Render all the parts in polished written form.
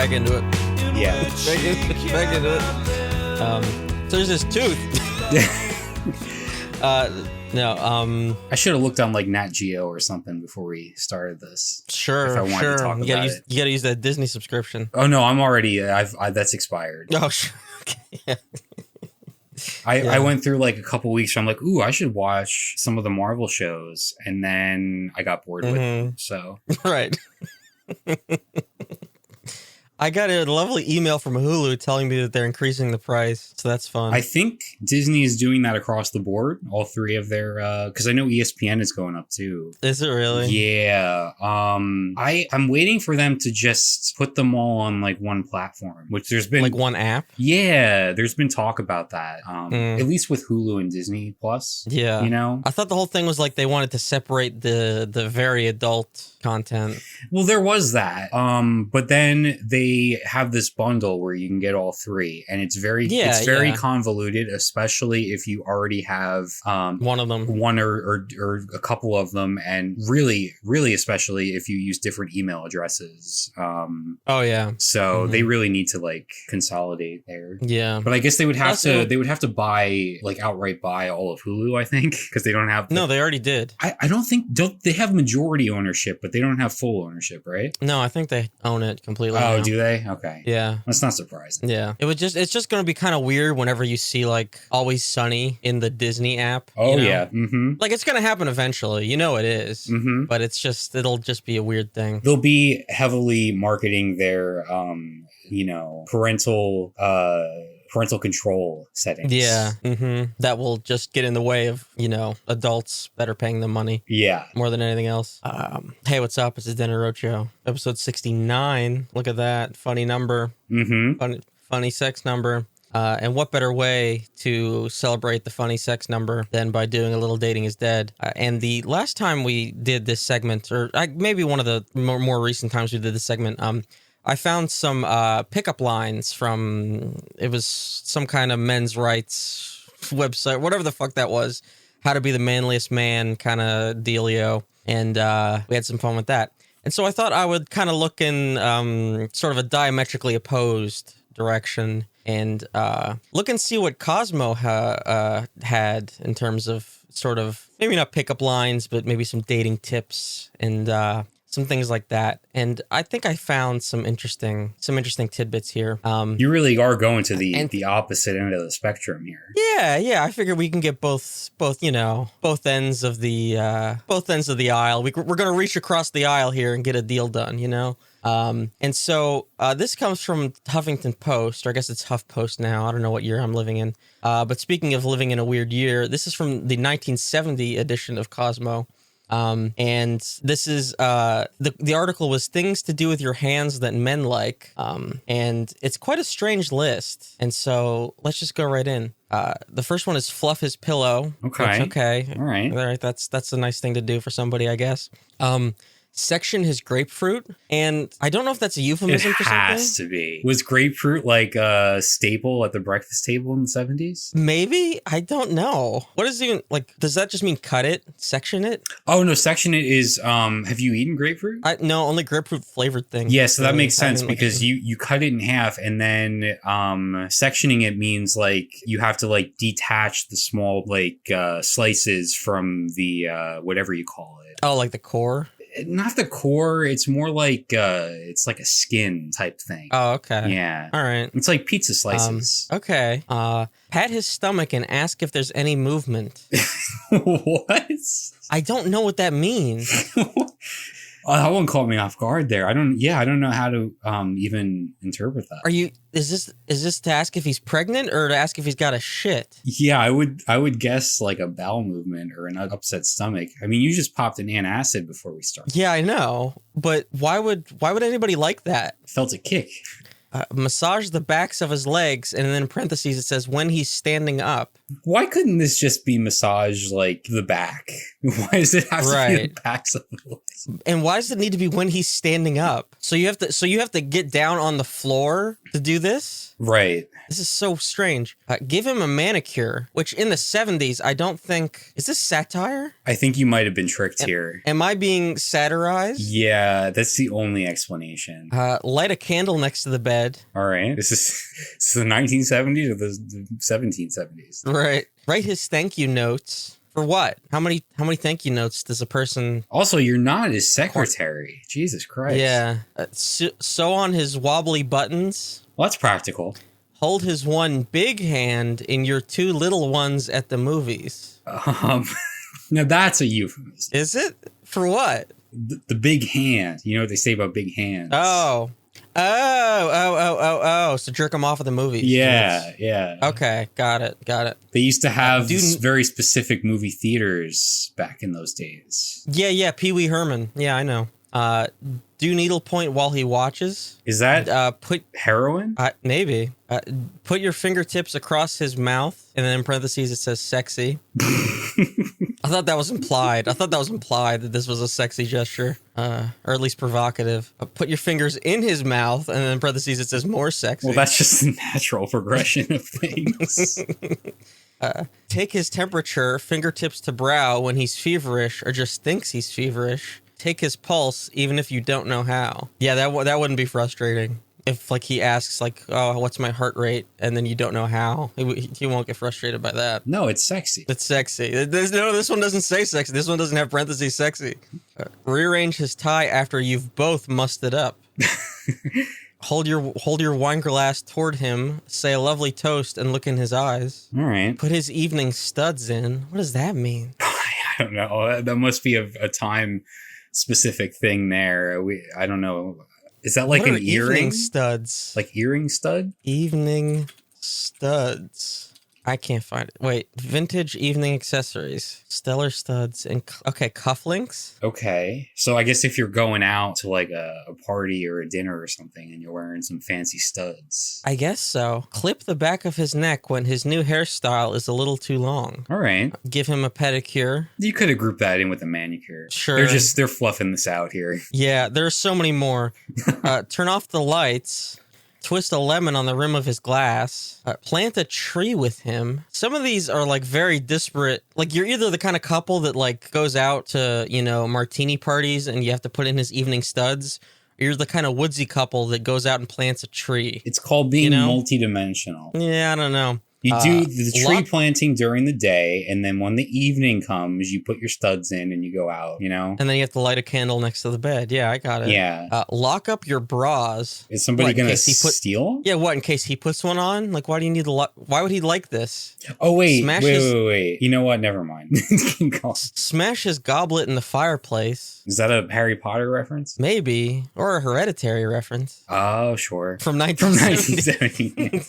back into it. Yeah. back into it. So there's this tooth. No. I should have looked on like Nat Geo or something before we started this. Sure. If I wanted to talk you about gotta you gotta use that Disney subscription. Oh no, I'm already. That's expired. Oh sure. Okay. Yeah. I went through like a couple weeks where I'm like, ooh, I should watch some of the Marvel shows, and then I got bored with them. So right. I got a lovely email from Hulu telling me that they're increasing the price, so that's fun. I think Disney is doing that across the board. All three of their, because I know ESPN is going up too. Is it really? Yeah. I'm waiting for them to just put them all on like one platform, which there's been like one app. Yeah, there's been talk about that. At least with Hulu and Disney Plus. Yeah, you know. I thought the whole thing was like they wanted to separate the very adult content. Well, there was that. But then they have this bundle where you can get all three, and it's very convoluted, especially if you already have one of them, one or a couple of them, and really especially if you use different email addresses. Oh yeah. So they really need to like consolidate there. Yeah. But I guess they would have to buy like outright buy all of Hulu, I think, because they don't have No, they already did. I don't they have majority ownership, but they don't have full ownership, right? No, I think they own it completely. Oh, now. do they? Okay. Yeah. That's not surprising. Yeah. It's just going to be kind of weird whenever you see like Always Sunny in the Disney app. Oh, you know? yeah. Mm-hmm. Like it's going to happen eventually. You know it is. Mm-hmm. But it'll just be a weird thing. They'll be heavily marketing their, parental control settings. Yeah. Mm-hmm. That will just get in the way of, adults better paying them money. Yeah. More than anything else. Hey, what's up? It's the DeadEndRoad Show. Episode 69. Look at that. Funny number. Mm-hmm. Funny sex number. And what better way to celebrate the funny sex number than by doing a little Dating is Dead? And the last time we did this segment, or maybe one of the more recent times we did this segment, I found some pickup lines from, it was some kind of men's rights website, whatever the fuck that was, how to be the manliest man kind of dealio. And we had some fun with that. And so I thought I would kind of look in sort of a diametrically opposed direction and look and see what Cosmo had in terms of sort of, maybe not pickup lines, but maybe some dating tips and some things like that. And I think I found some interesting tidbits here. You really are going to the opposite end of the spectrum here. Yeah. I figure we can get both ends of the aisle. We're going to reach across the aisle here and get a deal done, And so this comes from Huffington Post, or I guess it's HuffPost now. I don't know what year I'm living in. But speaking of living in a weird year, this is from the 1970 edition of Cosmo. And this is, the article was things to do with your hands that men like. And it's quite a strange list. And so let's just go right in. The first one is fluff his pillow. Okay. Okay. All right. That's a nice thing to do for somebody, I guess. Section his grapefruit, and I don't know if that's a euphemism for something. It has to be. Was grapefruit like a staple at the breakfast table in the 70s? Maybe. I don't know. What is even, like, does that just mean cut it? Section it? Oh, no, section it is, have you eaten grapefruit? No, only grapefruit flavored thing. Yeah, so that makes sense because you cut it in half and then sectioning it means like you have to like detach the small like slices from the whatever you call it. Oh, like the core? Not the core. It's more like it's like a skin type thing. Oh, okay. Yeah. All right. It's like pizza slices. Okay. Pat his stomach and ask if there's any movement. What? I don't know what that means. Oh, that one caught me off guard there. I don't know how to even interpret that. Is this to ask if he's pregnant or to ask if he's got a shit? Yeah, I would guess like a bowel movement or an upset stomach. I mean, you just popped an antacid before we started. Yeah, I know. But why would anybody like that? Felt a kick. Massage the backs of his legs, and then in parentheses it says when he's standing up. Why couldn't this just be massage like the back? Why does it have to be Right. the backs of the list? And why does it need to be when he's standing up? So you have to get down on the floor to do this? Right. This is so strange. Give him a manicure, which in the 70s, I don't think... Is this satire? I think you might have been tricked here. Am I being satirized? Yeah, that's the only explanation. Light a candle next to the bed. All right. This is the 1970s or the 1770s? Right. Write his thank you notes. For what? How many thank you notes does a person... Also, you're not his secretary. Jesus Christ. Yeah. Sew on his wobbly buttons. Well, that's practical. Hold his one big hand in your two little ones at the movies. Now that's a euphemism. Is it? For what? The big hand. You know what they say about big hands? Oh. So jerk him off at the movies. Yeah, yeah. Okay, got it. They used to have very specific movie theaters back in those days. Yeah, Pee Wee Herman. Yeah, I know. Do needlepoint while he watches. Is that put heroin? Maybe. Put your fingertips across his mouth, and then in parentheses it says sexy. I thought that was implied. That this was a sexy gesture, or at least provocative. Put your fingers in his mouth, and then in parentheses it says more sexy. Well, that's just the natural progression of things. Take his temperature, fingertips to brow when he's feverish or just thinks he's feverish. Take his pulse, even if you don't know how. Yeah, that wouldn't be frustrating. If, like, he asks, like, oh, what's my heart rate? And then you don't know how. He won't get frustrated by that. No, it's sexy. It's sexy. This one doesn't say sexy. This one doesn't have parentheses sexy. Rearrange his tie after you've both mussed it up. Hold your wine glass toward him, say a lovely toast, and look in his eyes. All right. Put his evening studs in. What does that mean? I don't know. That must be a time-specific thing there. I don't know. Is that like an earring? Evening studs. Like earring stud? Evening studs. I can't find it. Wait, vintage evening accessories, stellar studs, and cufflinks. Okay, so I guess if you're going out to like a party or a dinner or something, and you're wearing some fancy studs, I guess so. Clip the back of his neck when his new hairstyle is a little too long. All right, give him a pedicure. You could have grouped that in with a manicure. Sure, they're fluffing this out here. Yeah, there's so many more. Turn off the lights. Twist a lemon on the rim of his glass. Plant a tree with him. Some of these are like very disparate. Like you're either the kind of couple that like goes out to, martini parties and you have to put in his evening studs. Or you're the kind of woodsy couple that goes out and plants a tree. It's called being multidimensional. Yeah, I don't know. You do the tree planting during the day, and then when the evening comes, you put your studs in and you go out, And then you have to light a candle next to the bed. Yeah, I got it. Yeah. Lock up your bras. Is somebody going to steal? Yeah, what, in case he puts one on? Like, why do you need why would he like this? Oh, wait. Wait. You know what? Never mind. Smash his goblet in the fireplace. Is that a Harry Potter reference? Maybe. Or a Hereditary reference. Oh, sure. From 1970.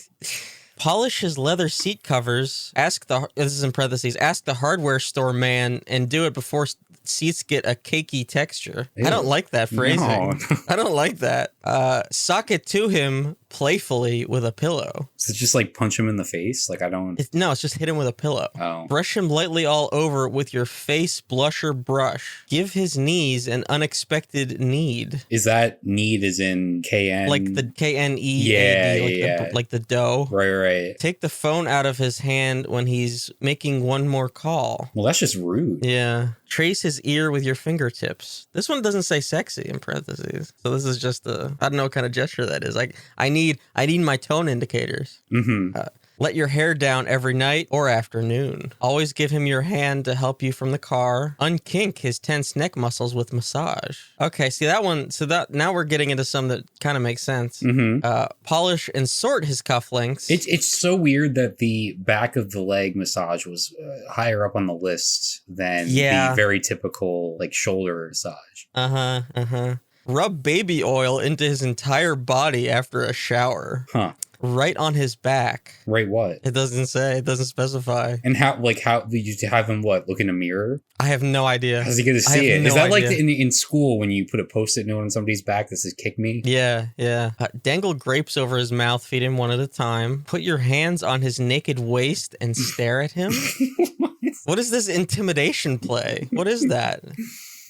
Polish his leather seat covers. This is in parentheses. Ask the hardware store man and do it before seats get a cakey texture. Ew. I don't like that phrasing. No. I don't like that. Sock it to him playfully with a pillow. So just like punch him in the face? Like I don't... No, it's just hit him with a pillow. Oh. Brush him lightly all over with your face blusher brush. Give his knees an unexpected need. Is that need as in KN? Like the KNE? Yeah. Like the dough? Right. Take the phone out of his hand when he's making one more call. Well, that's just rude. Yeah. Trace his ear with your fingertips. This one doesn't say sexy in parentheses. So this is just I don't know what kind of gesture that is. Like, I need my tone indicators. Mm-hmm. Let your hair down every night or afternoon. Always give him your hand to help you from the car. Unkink his tense neck muscles with massage. Okay, see that one. So now we're getting into some that kind of makes sense. Mm-hmm. Polish and sort his cufflinks. It's so weird that the back of the leg massage was higher up on the list than the very typical like shoulder massage. Rub baby oil into his entire body after a shower. Huh. Right on his back. Right what? It doesn't say. It doesn't specify. And how did you have him look in a mirror? I have no idea. How's he going to see it? Is that like in school when you put a Post-it note on somebody's back that says kick me? Yeah. Dangle grapes over his mouth, feed him one at a time. Put your hands on his naked waist and stare at him. What is this intimidation play? What is that?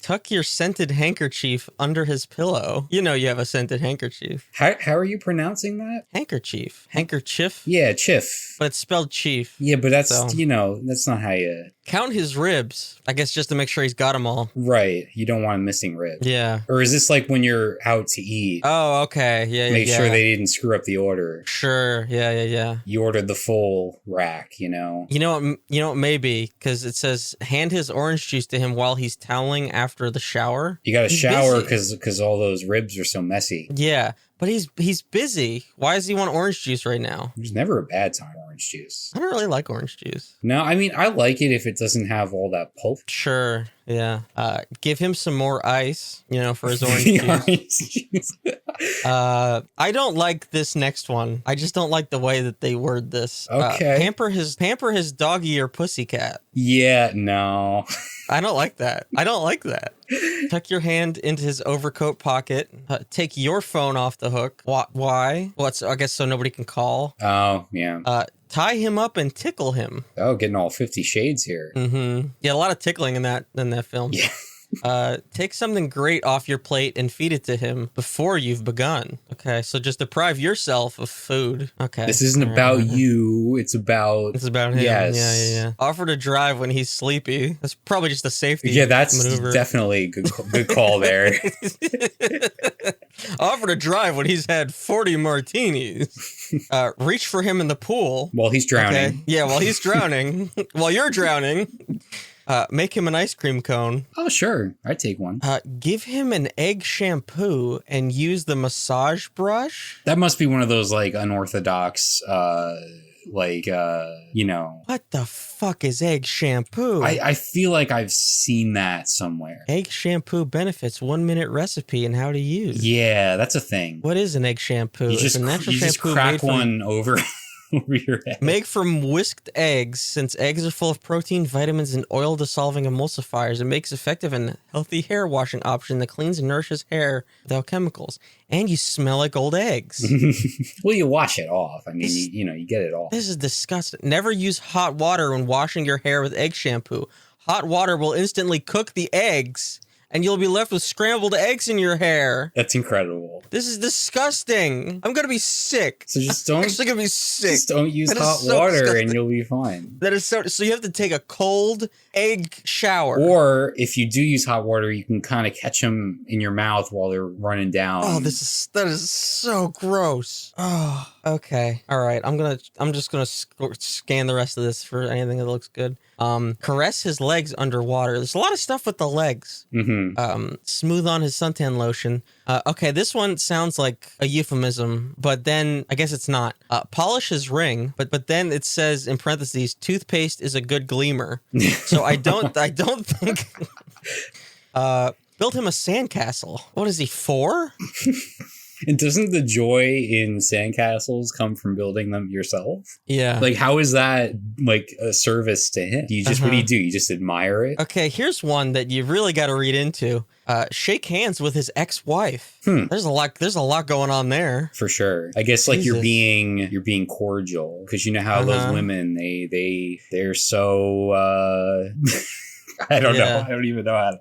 Tuck your scented handkerchief under his pillow. You know you have a scented handkerchief. How are you pronouncing that? Handkerchief. Handkerchief? Yeah, chiff. But it's spelled chief. Yeah, but that's, So. That's not how you... Count his ribs. I guess just to make sure he's got them all. Right. You don't want a missing rib. Yeah. Or is this like when you're out to eat? Oh, okay. Yeah, Make sure they didn't screw up the order. Sure. Yeah. You ordered the full rack, You know what, maybe, because it says, hand his orange juice to him while he's toweling after the shower. You got to shower because all those ribs are so messy. Yeah, but he's busy. Why does he want orange juice right now? There's never a bad time for orange juice. I don't really like orange juice. No, I mean, I like it if it doesn't have all that pulp. Sure, yeah. Give him some more ice, for his orange juice. I don't like this next one. I just don't like the way that they word this. Okay. Pamper his doggy or pussycat. Yeah, no. I don't like that. Tuck your hand into his overcoat pocket. Take your phone off the hook. Why? I guess so nobody can call. Oh, yeah. Tie him up and tickle him. Oh, getting all 50 Shades here. Mm-hmm. Yeah, a lot of tickling in that film. Yeah. Take something great off your plate and feed it to him before you've begun. Okay, so just deprive yourself of food. Okay. This isn't about you. It's about him. Yes. Yeah. Offer to drive when he's sleepy. That's probably just a safety that's maneuver. definitely a good call there. Offer to drive when he's had 40 martinis. Reach for him in the pool. While he's drowning. Okay. Yeah, while he's drowning. While you're drowning. Make him an ice cream cone. Oh, sure. I'd take one. Give him an egg shampoo and use the massage brush. That must be one of those, like, unorthodox, What the fuck is egg shampoo? I feel like I've seen that somewhere. Egg shampoo benefits, 1-minute recipe and how to use. Yeah, that's a thing. What is an egg shampoo? You just crack one over your head. Make from whisked eggs, since eggs are full of protein, vitamins, and oil-dissolving emulsifiers. It makes effective and healthy hair washing option that cleans and nourishes hair without chemicals. And you smell like old eggs. Well, you wash it off. I mean, you get it off. This is disgusting. Never use hot water when washing your hair with egg shampoo. Hot water will instantly cook the eggs, and you'll be left with scrambled eggs in your hair. That's incredible. This is disgusting. I'm gonna be sick. So just don't. I'm actually gonna be sick. Just don't use hot water, disgusting. And you'll be fine. That is so you have to take a cold egg shower. Or if you do use hot water, you can kind of catch them in your mouth while they're running down. Oh, that is so gross. Oh, okay. All right. I'm just gonna scan the rest of this for anything that looks good. Caress his legs underwater. There's a lot of stuff with the legs. Mm-hmm. Smooth on his suntan lotion. Okay, this one sounds like a euphemism, but then I guess it's not. Polish his ring, but then it says in parentheses, toothpaste is a good gleamer. So I don't think. Build him a sandcastle. What is he, 4? And doesn't the joy in sandcastles come from building them yourself? Yeah. Like, how is that, like, a service to him? What do you do? You just admire it? Okay, here's one that you really got to read into. Shake hands with his ex-wife. There's a lot going on there. For sure. I guess, like, you're being cordial. Because you know how those women, they're so, I don't know. I don't even know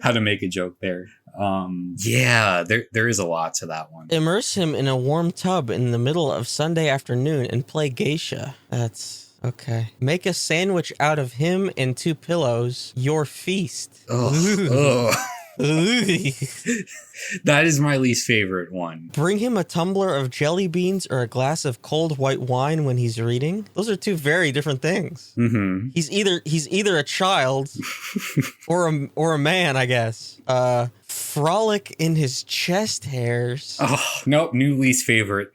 how to make a joke there. There is a lot to that one. Immerse him in a warm tub in the middle of Sunday afternoon and play geisha. That's okay. Make a sandwich out of him and 2 pillows. Your feast. Ugh. That is my least favorite one. Bring him a tumbler of jelly beans or a glass of cold white wine when he's reading. Those are 2 very different things. Mm-hmm. He's either a child or a man, I guess. Frolic in his chest hairs. Oh, nope. New least favorite.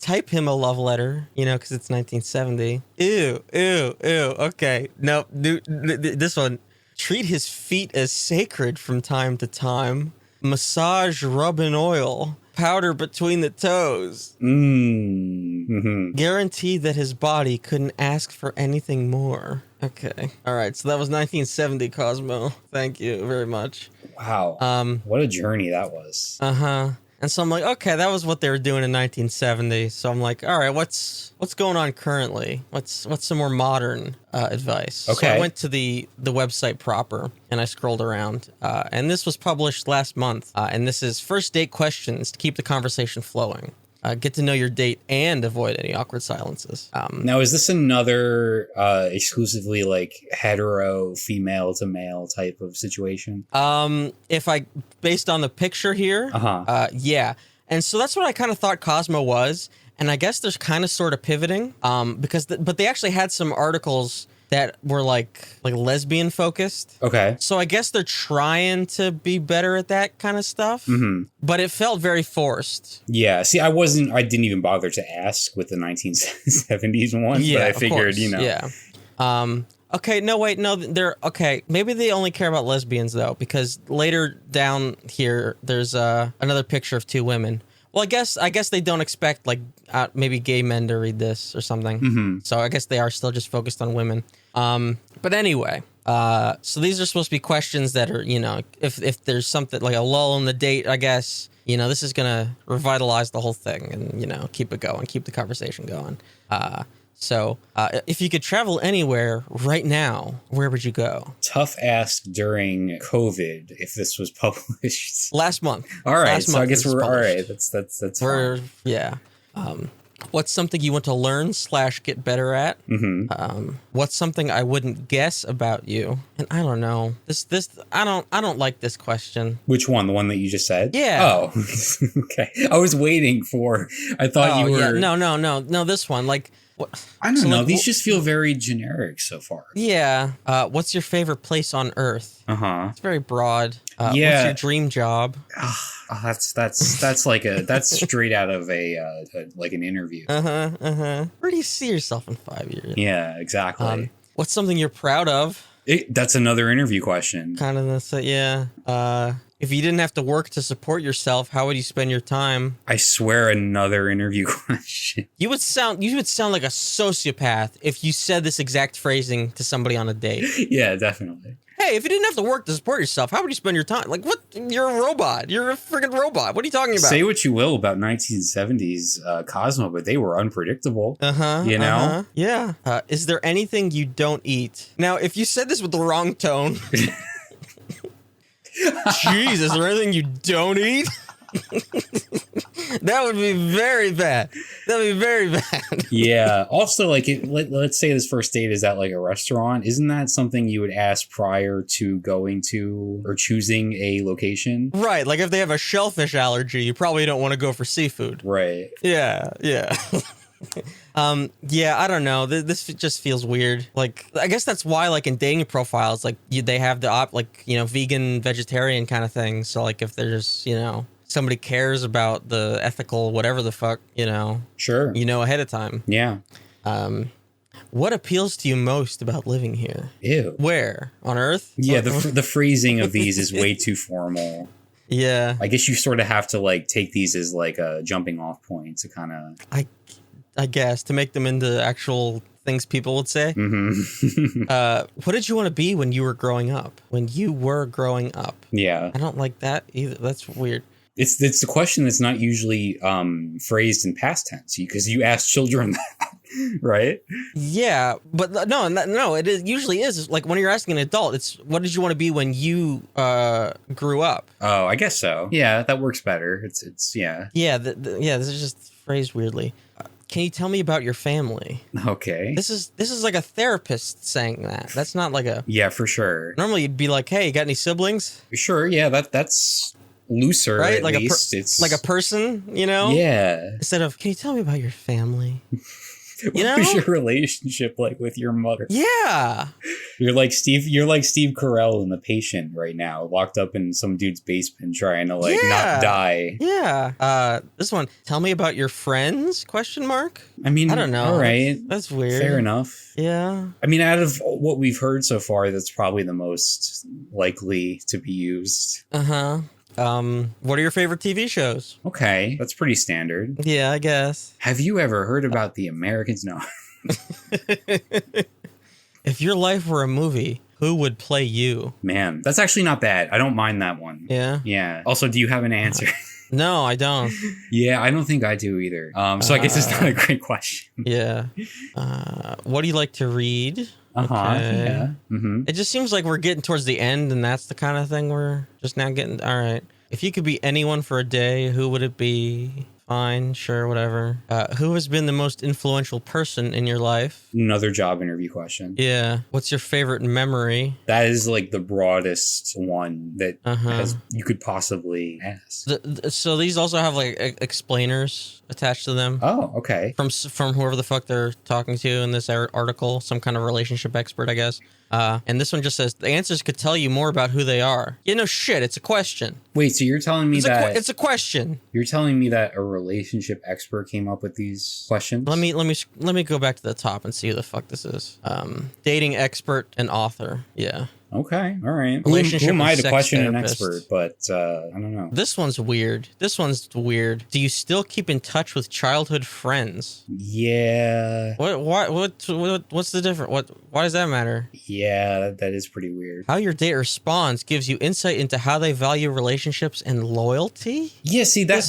Type him a love letter, because it's 1970. Ew. Okay. Nope. This one. Treat his feet as sacred from time to time. Massage, rub in oil. Powder between the toes. Mm-hmm. Guarantee that his body couldn't ask for anything more. Okay. All right. So that was 1970, Cosmo. Thank you very much. Wow. What a journey that was. Uh-huh. And so I'm like, okay, that was what they were doing in 1970. So I'm like, all right, what's going on currently? What's some more modern advice? Okay. So I went to the website proper and I scrolled around, and this was published last month. And this is first date questions to keep the conversation flowing. Get to know your date and avoid any awkward silences. Now, is this another exclusively like hetero female to male type of situation? Based on the picture here, yeah. And so that's what I kind of thought Cosmo was. And I guess there's kind of sort of pivoting, but they actually had some articles that were like lesbian focused. Okay. So I guess they're trying to be better at that kind of stuff. Mm-hmm. But it felt very forced. Yeah. See, I didn't even bother to ask with the 1970s one, Yeah, but I of figured, course. you know. Yeah. Okay, no, wait, no, they're okay. Maybe they only care about lesbians though, because later down here, there's another picture of two women. Well, I guess they don't expect like maybe gay men to read this or something. Mm-hmm. So I guess they are still just focused on women. But anyway, so these are supposed to be questions that are, you know, if there's something like a lull in the date, I guess, you know, this is gonna revitalize the whole thing and, you know, keep it going, keep the conversation going. So if you could travel anywhere right now, where would you go? Tough ask during COVID if this was published. Last month. All right. Last So I month guess it was we're all published. right. That's fine. Yeah. What's something you want to learn / get better at? Mm-hmm. What's something I wouldn't guess about you? And I don't know. I don't like this question. Which one? The one that you just said? Yeah. Oh, okay. I was waiting for. I thought you were. Yeah. No. This one, like. I don't know. These just feel very generic so far. Yeah. What's your favorite place on Earth? It's very broad. Yeah. What's your dream job? That's like that's straight out of a like an interview. Where do you see yourself in 5 years? Yeah, exactly. What's something you're proud of? That's another interview question. Kind of that's it. Yeah. If you didn't have to work to support yourself, how would you spend your time? I swear, another interview question. You would sound like a sociopath if you said this exact phrasing to somebody on a date. Yeah, definitely. Hey, if you didn't have to work to support yourself, how would you spend your time? Like, what? You're a robot. You're a freaking robot. What are you talking about? Say what you will about 1970s Cosmo, but they were unpredictable. You know? Yeah. Is there anything you don't eat? Now, if you said this with the wrong tone... Jeez, is there anything you don't eat? That would be very bad. That would be very bad. Yeah. Also, like, let's say this first date is at like a restaurant. Isn't that something you would ask prior to going to or choosing a location? Right. Like if they have a shellfish allergy, you probably don't want to go for seafood. Right. Yeah. Yeah, I don't know. This just feels weird. Like, I guess that's why, like, in dating profiles, like, they have the, vegan, vegetarian kind of thing. So, like, if there's, somebody cares about the ethical whatever the fuck, Sure. Ahead of time. Yeah. What appeals to you most about living here? Ew. Where? On Earth? Yeah, the phrasing of these is way too formal. Yeah. I guess you sort of have to, like, take these as, like, a jumping off point to kind of... I guess, to make them into actual things people would say. Mm-hmm. What did you want to be when you were growing up? When you were growing up? Yeah. I don't like that either. That's weird. It's the question that's not usually phrased in past tense because you ask children that, right? Yeah, but no, it usually is. Like when you're asking an adult, it's what did you want to be when you grew up? Oh, I guess so. Yeah, that works better. It's yeah. Yeah, this is just phrased weirdly. Can you tell me about your family? Okay. This is like a therapist saying that. That's not like a... Yeah, for sure. Normally you'd be like, hey, you got any siblings? Sure, yeah, that's looser, right? at like least. It's like a person, Yeah. Instead of, can you tell me about your family? What was your relationship like with your mother? Yeah. You're like Steve Carell in The Patient right now, locked up in some dude's basement trying to not die. Yeah. This one, tell me about your friends? ? I mean, I don't know. All right. That's weird. Fair enough. Yeah. I mean, out of what we've heard so far, that's probably the most likely to be used. Uh-huh. What are your favorite TV shows? Okay, that's pretty standard. Yeah, I guess. Have you ever heard about The Americans? No. If your life were a movie, who would play you? Man, that's actually not bad. I don't mind that one. Yeah? Yeah. Also, do you have an answer? No, I don't. Yeah, I don't think I do either. So I guess it's not a great question. Yeah. What do you like to read? Okay. Yeah. Mm-hmm. It just seems like we're getting towards the end, and that's the kind of thing we're just now getting. All right. If you could be anyone for a day, who would it be? Fine, sure, whatever. Who has been the most influential person in your life? Another job interview question. Yeah. What's your favorite memory? That is like the broadest one that you could possibly ask. So these also have like explainers attached to them. Oh, okay. From whoever the fuck they're talking to in this article, some kind of relationship expert, I guess. And this one just says the answers could tell you more about who they are. Yeah, no shit. It's a question. Wait, so you're telling me it's a question. You're telling me that a relationship expert came up with these questions? Let me go back to the top and see who the fuck this is. Dating expert and author. Yeah. Okay, all right. Relationship who am I to question an therapist. expert? But I don't know. This one's weird. Do you still keep in touch with childhood friends? Yeah. What's the difference? Why does that matter? Yeah, that is pretty weird. How your date responds gives you insight into how they value relationships and loyalty. Yeah, see this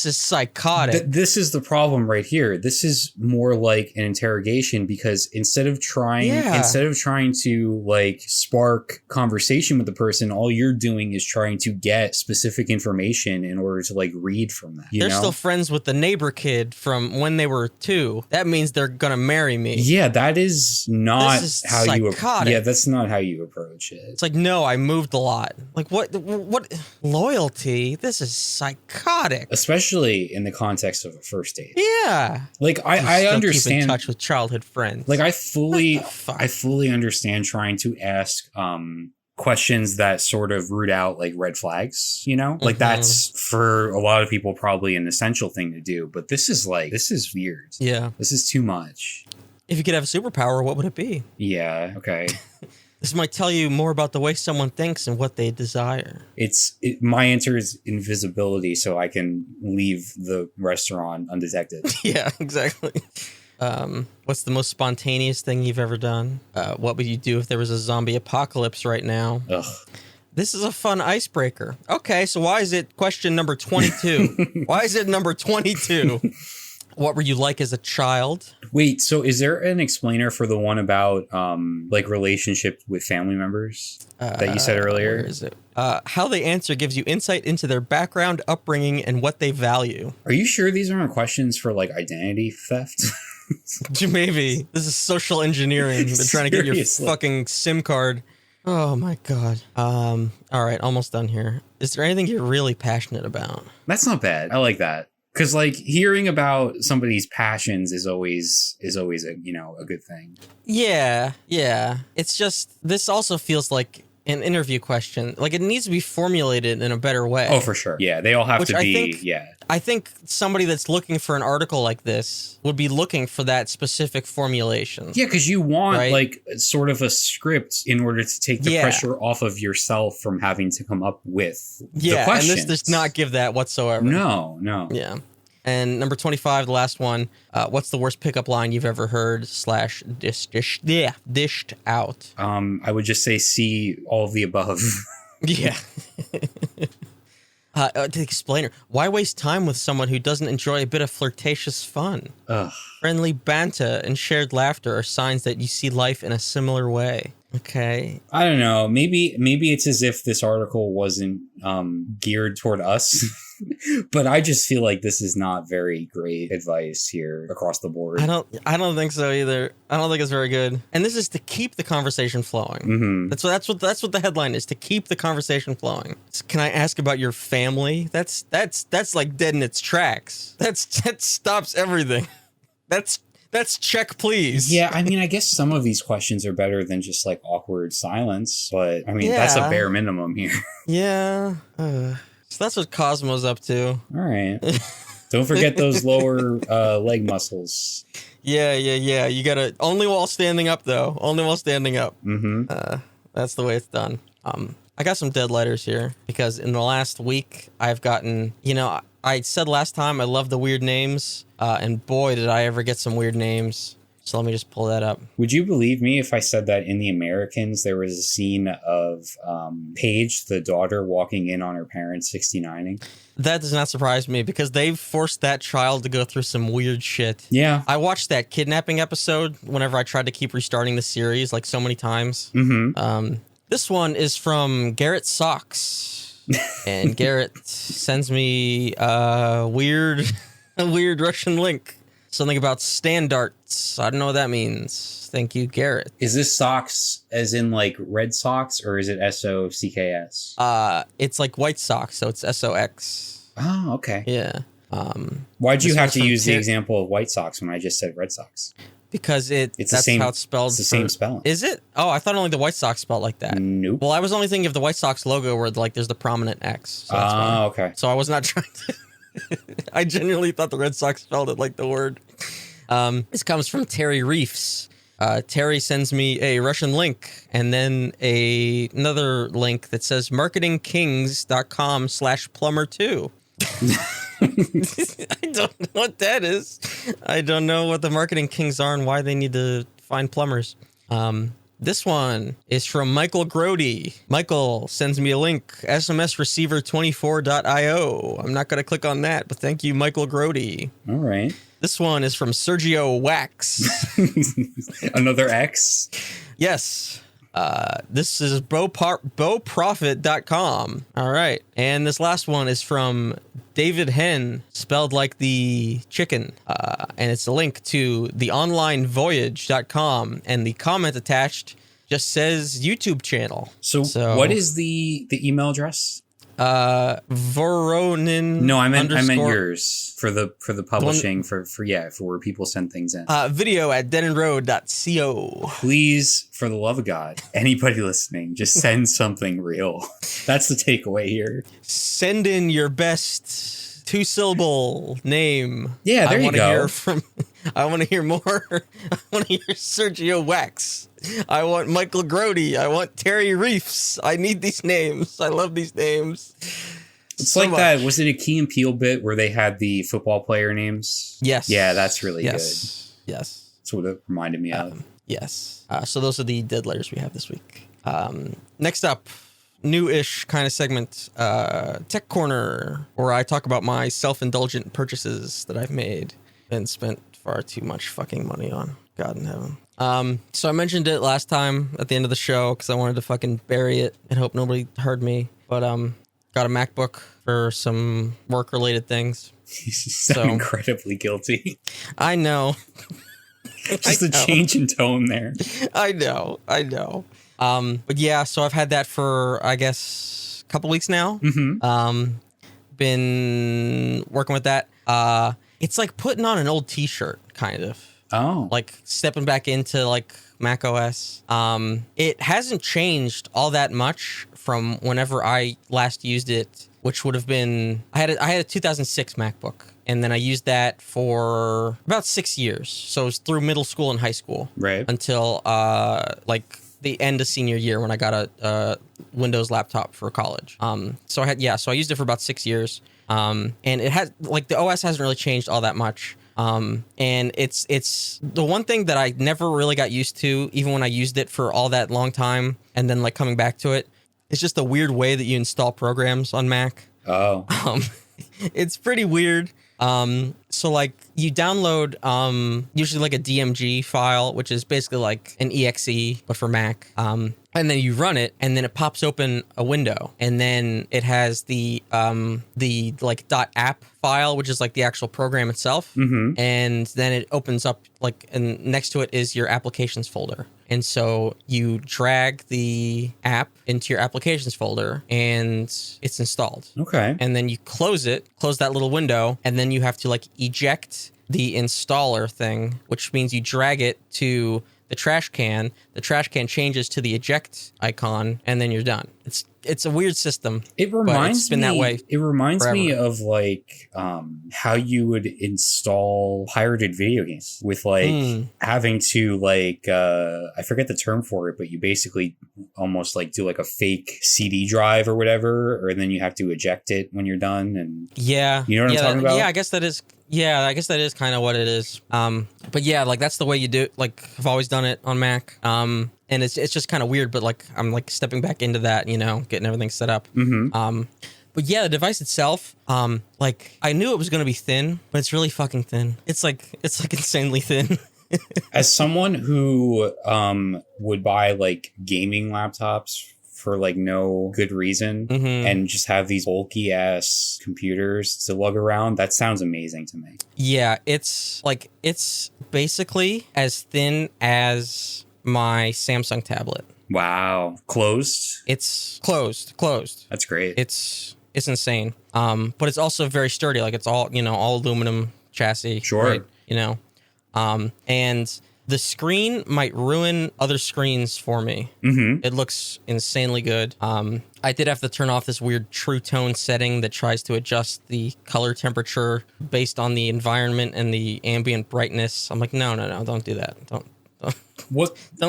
is psychotic. This is the problem right here. This is more like an interrogation because instead of trying to like spark conversation with the person, all you're doing is trying to get specific information in order to like read from that. They're still friends with the neighbor kid from when they were 2. That means they're gonna marry me. Yeah, that is not how psychotic. Yeah, that's not how you approach it. It's like, no, I moved a lot. Like what loyalty? This is psychotic. Especially in the context of a first date. Yeah. Like I understand keep in touch with childhood friends. Like I fully understand trying to ask questions that sort of root out like red flags, like that's for a lot of people probably an essential thing to do, but this is weird. Yeah, this is too much. If you could have a superpower, what would it be? Yeah, okay. This might tell you more about the way someone thinks and what they desire. My answer is invisibility, so I can leave the restaurant undetected. Yeah, exactly. What's the most spontaneous thing you've ever done? What would you do if there was a zombie apocalypse right now? Ugh. This is a fun icebreaker. Okay, so why is it question number 22? Why is it number 22? What were you like as a child? Wait, so is there an explainer for the one about like relationship with family members that you said earlier? Where is it? How they answer gives you insight into their background, upbringing, and what they value. Are you sure these aren't questions for like identity theft? Maybe. This is social engineering. They're trying to get your fucking SIM card. Oh my god. All right, almost done here. Is there anything you're really passionate about? That's not bad. I like that. Because like hearing about somebody's passions is always a good thing. Yeah. It's just this also feels like an interview question. Like it needs to be formulated in a better way. Oh, for sure. Yeah, they all have to be. I think somebody that's looking for an article like this would be looking for that specific formulation. Yeah, because you want like sort of a script in order to take the pressure off of yourself from having to come up with the questions. And this does not give that whatsoever. No. Yeah. And number 25, the last one. What's the worst pickup line you've ever heard / dished out? I would just say see all of the above. Yeah. The explainer. Why waste time with someone who doesn't enjoy a bit of flirtatious fun? Ugh. Friendly banter and shared laughter are signs that you see life in a similar way. Okay. I don't know. Maybe it's as if this article wasn't geared toward us. But I just feel like this is not very great advice here across the board. I don't think so either. I don't think it's very good. And this is to keep the conversation flowing. Mm-hmm. That's what the headline is, to keep the conversation flowing. So can I ask about your family? That's like dead in its tracks. That stops everything. That's check, please. Yeah, I mean, I guess some of these questions are better than just like awkward silence, but I mean, that's a bare minimum here. Yeah. So that's what Cosmo's up to. All right. Don't forget those lower leg muscles. Yeah. You gotta, only while standing up though. Only while standing up. Mm-hmm. That's the way it's done. I got some dead letters here because in the last week I've gotten, I said last time I love the weird names, and boy did I ever get some weird names. So let me just pull that up. Would you believe me if I said that in The Americans there was a scene of Paige, the daughter, walking in on her parents 69ing? That does not surprise me because they've forced that child to go through some weird shit. Yeah. I watched that kidnapping episode whenever I tried to keep restarting the series like so many times. Mm-hmm. This one is from Garrett Socks. And Garrett sends me a weird Russian link. Something about standards. I don't know what that means. Thank you, Garrett. Is this socks as in like Red Sox, or is it SOCKS? It's like White Sox, so it's SOX. Oh, okay. Yeah. Why'd you have to use the example of White Sox when I just said Red Sox? Because that's the same, how it's spelled. It's the same spelling. Is it? Oh, I thought only the White Sox spelled like that. Nope. Well, I was only thinking of the White Sox logo where like there's the prominent X. So that's why. Okay. So I was not trying to... I genuinely thought the Red Sox spelled it like the word. This comes from Terry Reefs. Terry sends me a Russian link and then another link that says marketingkings.com/plumber2. I don't know what that is. I don't know what the Marketing Kings are and why they need to find plumbers. This one is from Michael Grody. Michael sends me a link, smsreceiver24.io. I'm not going to click on that, but thank you, Michael Grody. All right. This one is from Sergio Wax. Another X? Yes. This is bowprofit.com. All right. And this last one is from David Hen, spelled like the chicken. And it's a link to theonlinevoyage.com. And the comment attached just says YouTube channel. So what is the email address? Voronin. No, I meant yours for the publishing for where people send things in. Video at DeadEndRoad.co. Please, for the love of God, anybody listening, just send something real. That's the takeaway here. Send in your best 2-syllable name. Yeah, there you go. I want to hear more. I want to hear Sergio Wax. I want Michael Grody. I want Terry Reefs. I need these names. I love these names. It's so like much. That. Was it a Key and Peele bit where they had the football player names? Yes. Yeah, that's really good. Yes. That's what it reminded me of. Yes. So those are the dead letters we have this week. Next up, new-ish kind of segment, Tech Corner, where I talk about my self-indulgent purchases that I've made and spent far too much fucking money on. God in heaven. So I mentioned it last time at the end of the show because I wanted to fucking bury it and hope nobody heard me. But got a MacBook for some work-related things. You sound incredibly guilty. I know. Just a change in tone there. I know. But yeah, so I've had that for, I guess, a couple weeks now. Mm-hmm. Been working with that. It's like putting on an old t-shirt, kind of. Oh. Like stepping back into like Mac OS. It hasn't changed all that much from whenever I last used it, which would have been, I had a 2006 MacBook, and then I used that for about 6 years. So it was through middle school and high school. Right. Until like the end of senior year when I got a Windows laptop for college. So I used it for about 6 years. And it has, like, the OS hasn't really changed all that much. And it's the one thing that I never really got used to, even when I used it for all that long time, and then like coming back to it. It's just the weird way that you install programs on Mac. Oh. It's pretty weird. So like you download usually like a DMG file, which is basically like an exe but for Mac. And then you run it, and then it pops open a window, and then it has the like .app file, which is like the actual program itself. Mm-hmm. And then it opens up like, and next to it is your applications folder. And so you drag the app into your applications folder, and it's installed. Okay. And then you close that little window, and then you have to like eject the installer thing, which means you drag it to the trash can. The trash can changes to the eject icon, and then you're done. It's a weird system. It reminds it's been me that way. It reminds forever. me of like how you would install pirated video games with like having to like I forget the term for it, but you basically almost like do like a fake CD drive or whatever, or then you have to eject it when you're done. And yeah, you know what I'm talking about? Yeah, I guess that is. Yeah, I guess that is kind of what it is. But yeah, like that's the way you do it. Like I've always done it on Mac. And it's just kind of weird, but like I'm like stepping back into that, you know, getting everything set up. But yeah, the device itself, like I knew it was going to be thin, but it's really fucking thin. It's like insanely thin. As someone who would buy like gaming laptops for like no good reason and just have these bulky ass computers to lug around, that sounds amazing to me. Yeah, it's basically as thin as my Samsung tablet. Wow. Closed? It's closed. That's great. It's insane. But it's also very sturdy. Like it's all, you know, all aluminum chassis. Sure. Right? You know, and the screen might ruin other screens for me. It looks insanely good. I did have to turn off this weird true tone setting that tries to adjust the color temperature based on the environment and the ambient brightness. I'm like, no, don't do that. Don't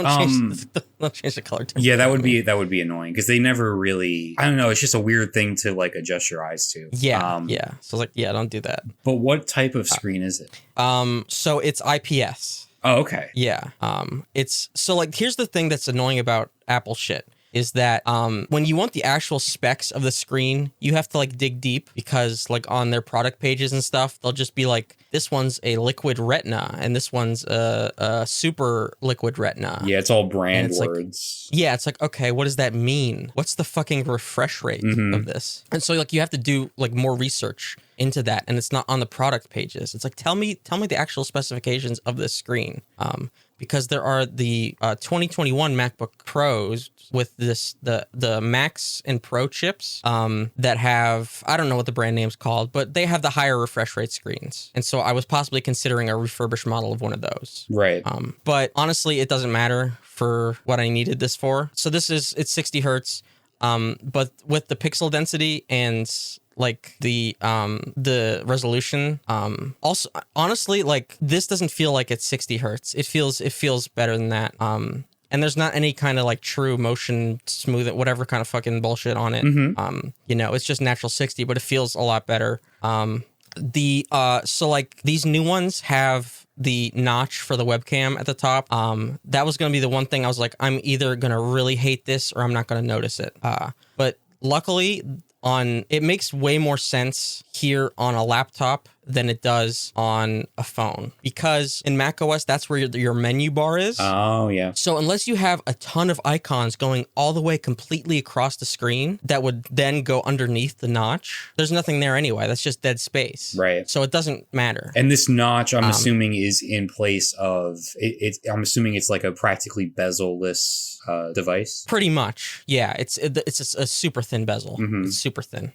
change the color temperature. Yeah, that would be annoying because they never really. I don't know. It's just a weird thing to like adjust your eyes to. Yeah, yeah. So like, yeah, don't do that. But what type of screen is it? So it's IPS. Oh, okay. Yeah. It's so like here's the thing that's annoying about Apple shit is that when you want the actual specs of the screen, you have to like dig deep because like on their product pages and stuff, they'll just be like, this one's a liquid retina and this one's a super liquid retina. Yeah, it's all brand Like, words. yeah, it's like, okay, what does that mean? What's the fucking refresh rate of this? And so like you have to do like more research into that, and it's not on the product pages. It's like tell me the actual specifications of this screen. Because there are the 2021 MacBook Pros with the Max and Pro chips that have, I don't know what the brand name's called, but they have the higher refresh rate screens. And so I was possibly considering a refurbished model of one of those. Right. But honestly, it doesn't matter for what I needed this for. So it's 60 hertz, but with the pixel density and like the resolution, also honestly, like this doesn't feel like it's 60 hertz. It feels better than that. And there's not any kind of like true motion smooth, whatever kind of fucking bullshit on it. You know, it's just natural 60, but it feels a lot better. So like these new ones have the notch for the webcam at the top. That was going to be the one thing I was like, I'm either going to really hate this or I'm not going to notice it. But luckily it makes way more sense here on a laptop than it does on a phone, because in macOS, that's where your menu bar is. Oh, yeah. So unless you have a ton of icons going all the way completely across the screen that would then go underneath the notch, there's nothing there anyway. That's just dead space. Right. So it doesn't matter. And this notch, I'm assuming, is in place of it. I'm assuming it's like a practically bezel-less device. Pretty much. Yeah. It's a super thin bezel. It's super thin.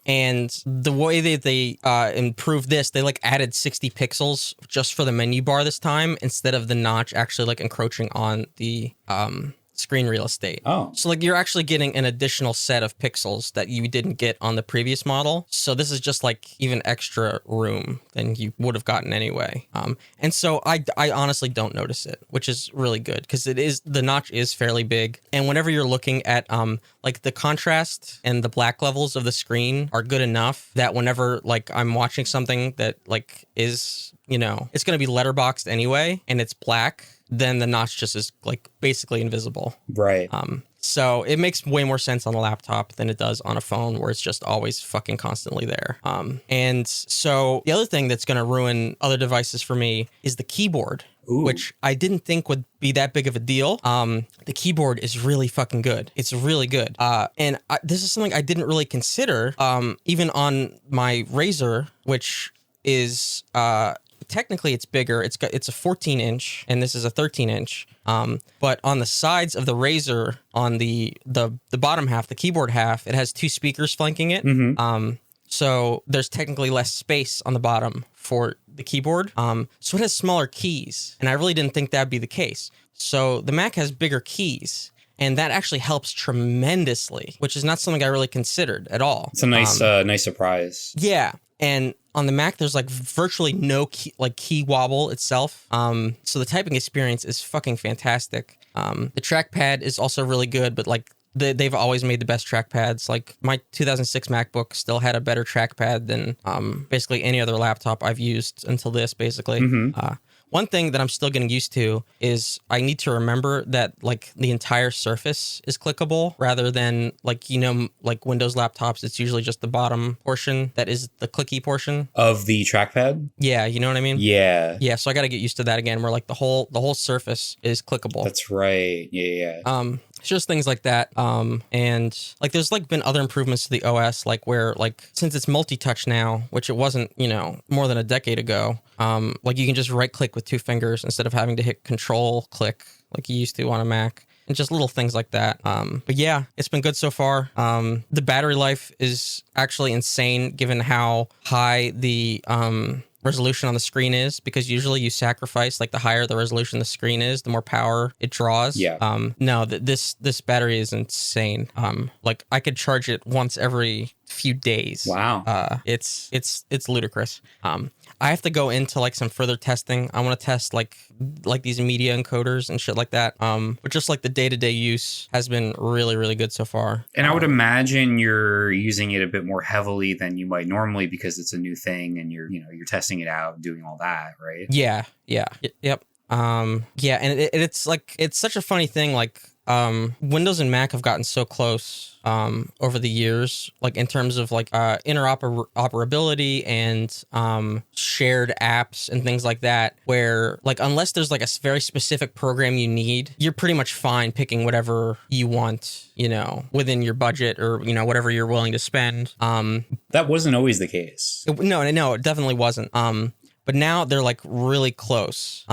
And the way that they improved this, they like added 60 pixels just for the menu bar this time, instead of the notch actually like encroaching on the screen real estate. Oh. So like you're actually getting an additional set of pixels that you didn't get on the previous model. So this is just like even extra room than you would have gotten anyway. And so I honestly don't notice it, which is really good because the notch is fairly big. And whenever you're looking at like the contrast and the black levels of the screen are good enough that whenever like I'm watching something that like is, you know, it's going to be letterboxed anyway and it's black, then the notch just is like basically invisible. Right. So it makes way more sense on a laptop than it does on a phone where it's just always fucking constantly there. And so the other thing that's going to ruin other devices for me is the keyboard. Ooh. Which I didn't think would be that big of a deal. The keyboard is really fucking good. It's really good. And this is something I didn't really consider, even on my Razer, which is technically it's bigger. It's a 14-inch, and this is a 13-inch. But on the sides of the Razer, on the bottom half, the keyboard half, it has two speakers flanking it. So there's technically less space on the bottom for the keyboard. So it has smaller keys, and I really didn't think that'd be the case. So the Mac has bigger keys, and that actually helps tremendously, which is not something I really considered at all. It's a nice surprise. Yeah. And on the Mac, there's like virtually no key wobble itself. So the typing experience is fucking fantastic. The trackpad is also really good, but like they've always made the best trackpads. Like my 2006 MacBook still had a better trackpad than basically any other laptop I've used until this, basically. One thing that I'm still getting used to is I need to remember that like the entire surface is clickable rather than like, like Windows laptops, it's usually just the bottom portion that is the clicky portion of the trackpad. Yeah, you know what I mean? Yeah. So I got to get used to that again, where like the whole surface is clickable. That's right. Yeah. It's just things like that. And like there's like been other improvements to the OS, like where like since it's multi-touch now, which it wasn't, more than a decade ago, like you can just right click with 2 fingers instead of having to hit control click like you used to on a Mac. And just little things like that. But yeah, it's been good so far. The battery life is actually insane given how high the resolution on the screen is, because usually you sacrifice like the higher the resolution the screen is, the more power it draws. No, this battery is insane. Like I could charge it once every few days. Wow. It's ludicrous. I have to go into like some further testing. I want to test like these media encoders and shit like that. But just like the day-to-day use has been really, really good so far. And I would imagine you're using it a bit more heavily than you might normally because it's a new thing and you're testing it out and doing all that, right? Yeah. Yep. And it's like, it's such a funny thing. Like, Windows and Mac have gotten so close over the years, like in terms of like interoperability and shared apps and things like that, where like unless there's like a very specific program you need, you're pretty much fine picking whatever you want, within your budget or whatever you're willing to spend. That wasn't always the case. No, it definitely wasn't. But now they're like really close.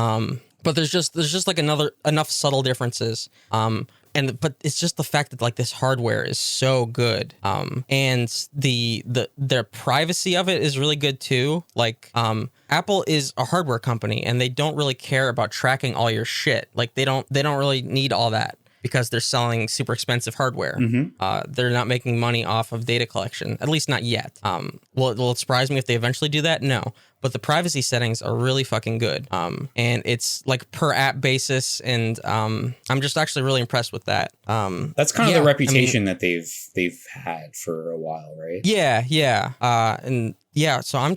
But there's just like enough subtle differences. But it's just the fact that like this hardware is so good. And the privacy of it is really good too. Like Apple is a hardware company and they don't really care about tracking all your shit. Like they don't really need all that, because they're selling super expensive hardware. They're not making money off of data collection, at least not yet. Will it surprise me if they eventually do that? No. But the privacy settings are really fucking good. And it's like per app basis, and I'm just actually really impressed with that. That's kind of the reputation that they've had for a while, right? Yeah. So I'm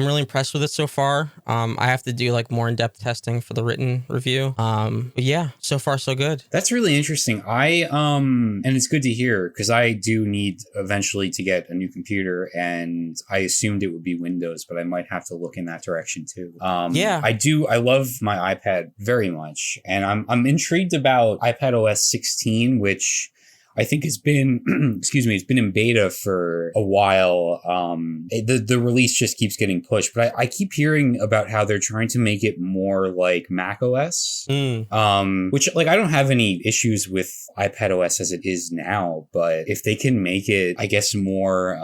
really impressed with it so far. I have to do like more in-depth testing for the written review. But yeah, so far so good. That's really interesting. And it's good to hear, because I do need eventually to get a new computer, and I assumed it would be Windows, but I might have to look in that direction too. I love my iPad very much, and I'm intrigued about iPad OS 16, which I think has been, it's been in beta for a while. The release just keeps getting pushed, but I keep hearing about how they're trying to make it more like Mac OS, which like I don't have any issues with iPad OS as it is now, but if they can make it, I guess, more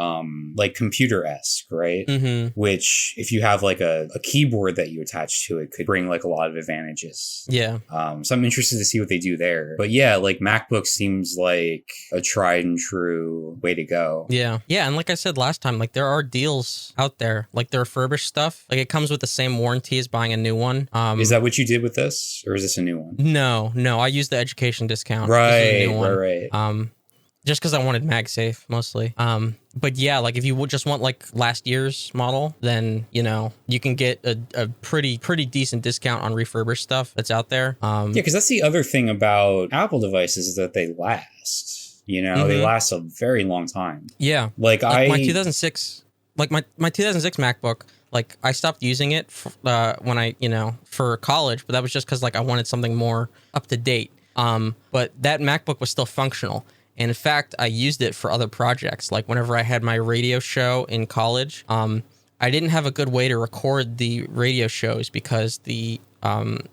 like computer-esque, right? Which if you have like a keyboard that you attach to it could bring like a lot of advantages. Yeah. So I'm interested to see what they do there. But yeah, like MacBook seems like a tried and true way to go. Yeah. And like I said last time, like there are deals out there, like the refurbished stuff. Like it comes with the same warranty as buying a new one. Is that what you did with this, or is this a new one? No. I used the education discount. Right. Just because I wanted MagSafe mostly. But yeah, like if you just want like last year's model, then you can get a pretty decent discount on refurbished stuff that's out there. Because that's the other thing about Apple devices, is that they last. They last a very long time. Yeah, like my 2006, like my 2006 MacBook. Like I stopped using it when I for college, but that was just because like I wanted something more up to date. But that MacBook was still functional. And in fact, I used it for other projects. Like whenever I had my radio show in college, I didn't have a good way to record the radio shows because the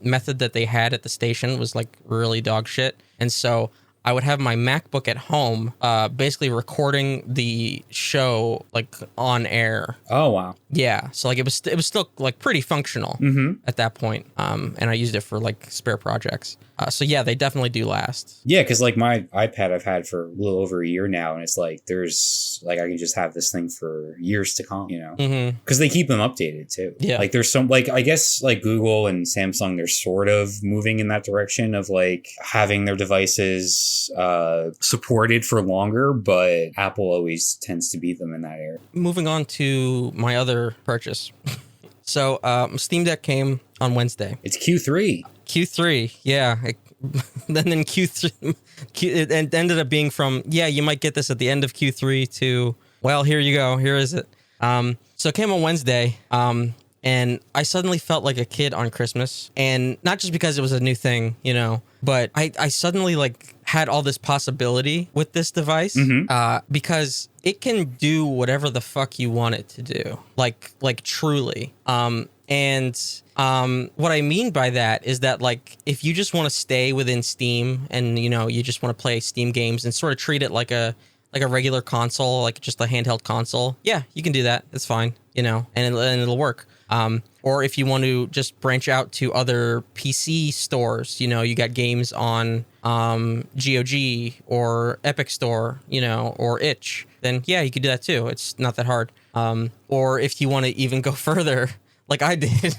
method that they had at the station was like really dog shit. And so I would have my MacBook at home, basically recording the show like on air. Oh, wow. Yeah. So like it was still like pretty functional at that point. And I used it for like spare projects. So yeah, they definitely do last. Yeah, because like my iPad I've had for a little over a year now, and it's like there's like I can just have this thing for years to come, you know, because they keep them updated too. Yeah, like there's some like I guess like Google and Samsung, they're sort of moving in that direction of like having their devices supported for longer, but Apple always tends to beat them in that area. Moving on to my other purchase. So Steam Deck came on Wednesday. It's Q3. Q3, yeah. Then in Q3, it ended up being from, yeah, you might get this at the end of Q3 to, well, here you go. Here is it. So it came on Wednesday, and I suddenly felt like a kid on Christmas. And not just because it was a new thing, you know, but I suddenly like had all this possibility with this device because it can do whatever the fuck you want it to do. Like truly. And what I mean by that is that, like, if you just want to stay within Steam and, you know, you just want to play Steam games and sort of treat it like a regular console, like just a handheld console, yeah, you can do that. It's fine, you know, and it'll work. Or if you want to just branch out to other PC stores, you know, you got games on GOG or Epic Store, you know, or Itch, then yeah, you could do that too. It's not that hard. Or if you want to even go further, like I did,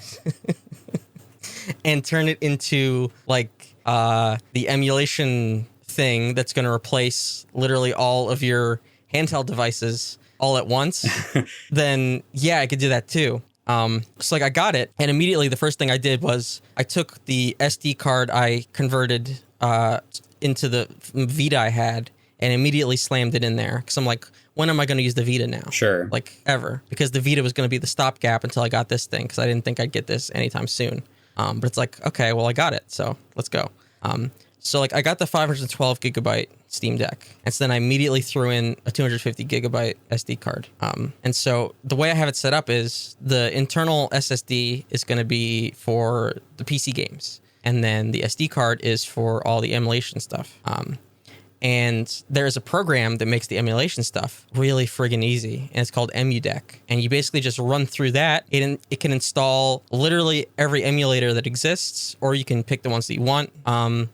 and turn it into like the emulation thing that's going to replace literally all of your handheld devices all at once, then yeah, I could do that too. So like I got it, and immediately the first thing I did was I took the SD card I converted into the Vita I had and immediately slammed it in there because I'm like, when am I going to use the Vita now? Sure. Like ever, because the Vita was going to be the stopgap until I got this thing because I didn't think I'd get this anytime soon. But it's like, okay, well I got it, so let's go. So like I got the 512 gigabyte Steam Deck, and so then I immediately threw in a 250 gigabyte SD card. And so the way I have it set up is the internal SSD is going to be for the PC games, and then the SD card is for all the emulation stuff. And there's a program that makes the emulation stuff really friggin' easy, and it's called EmuDeck. And you basically just run through that. It can install literally every emulator that exists, or you can pick the ones that you want. And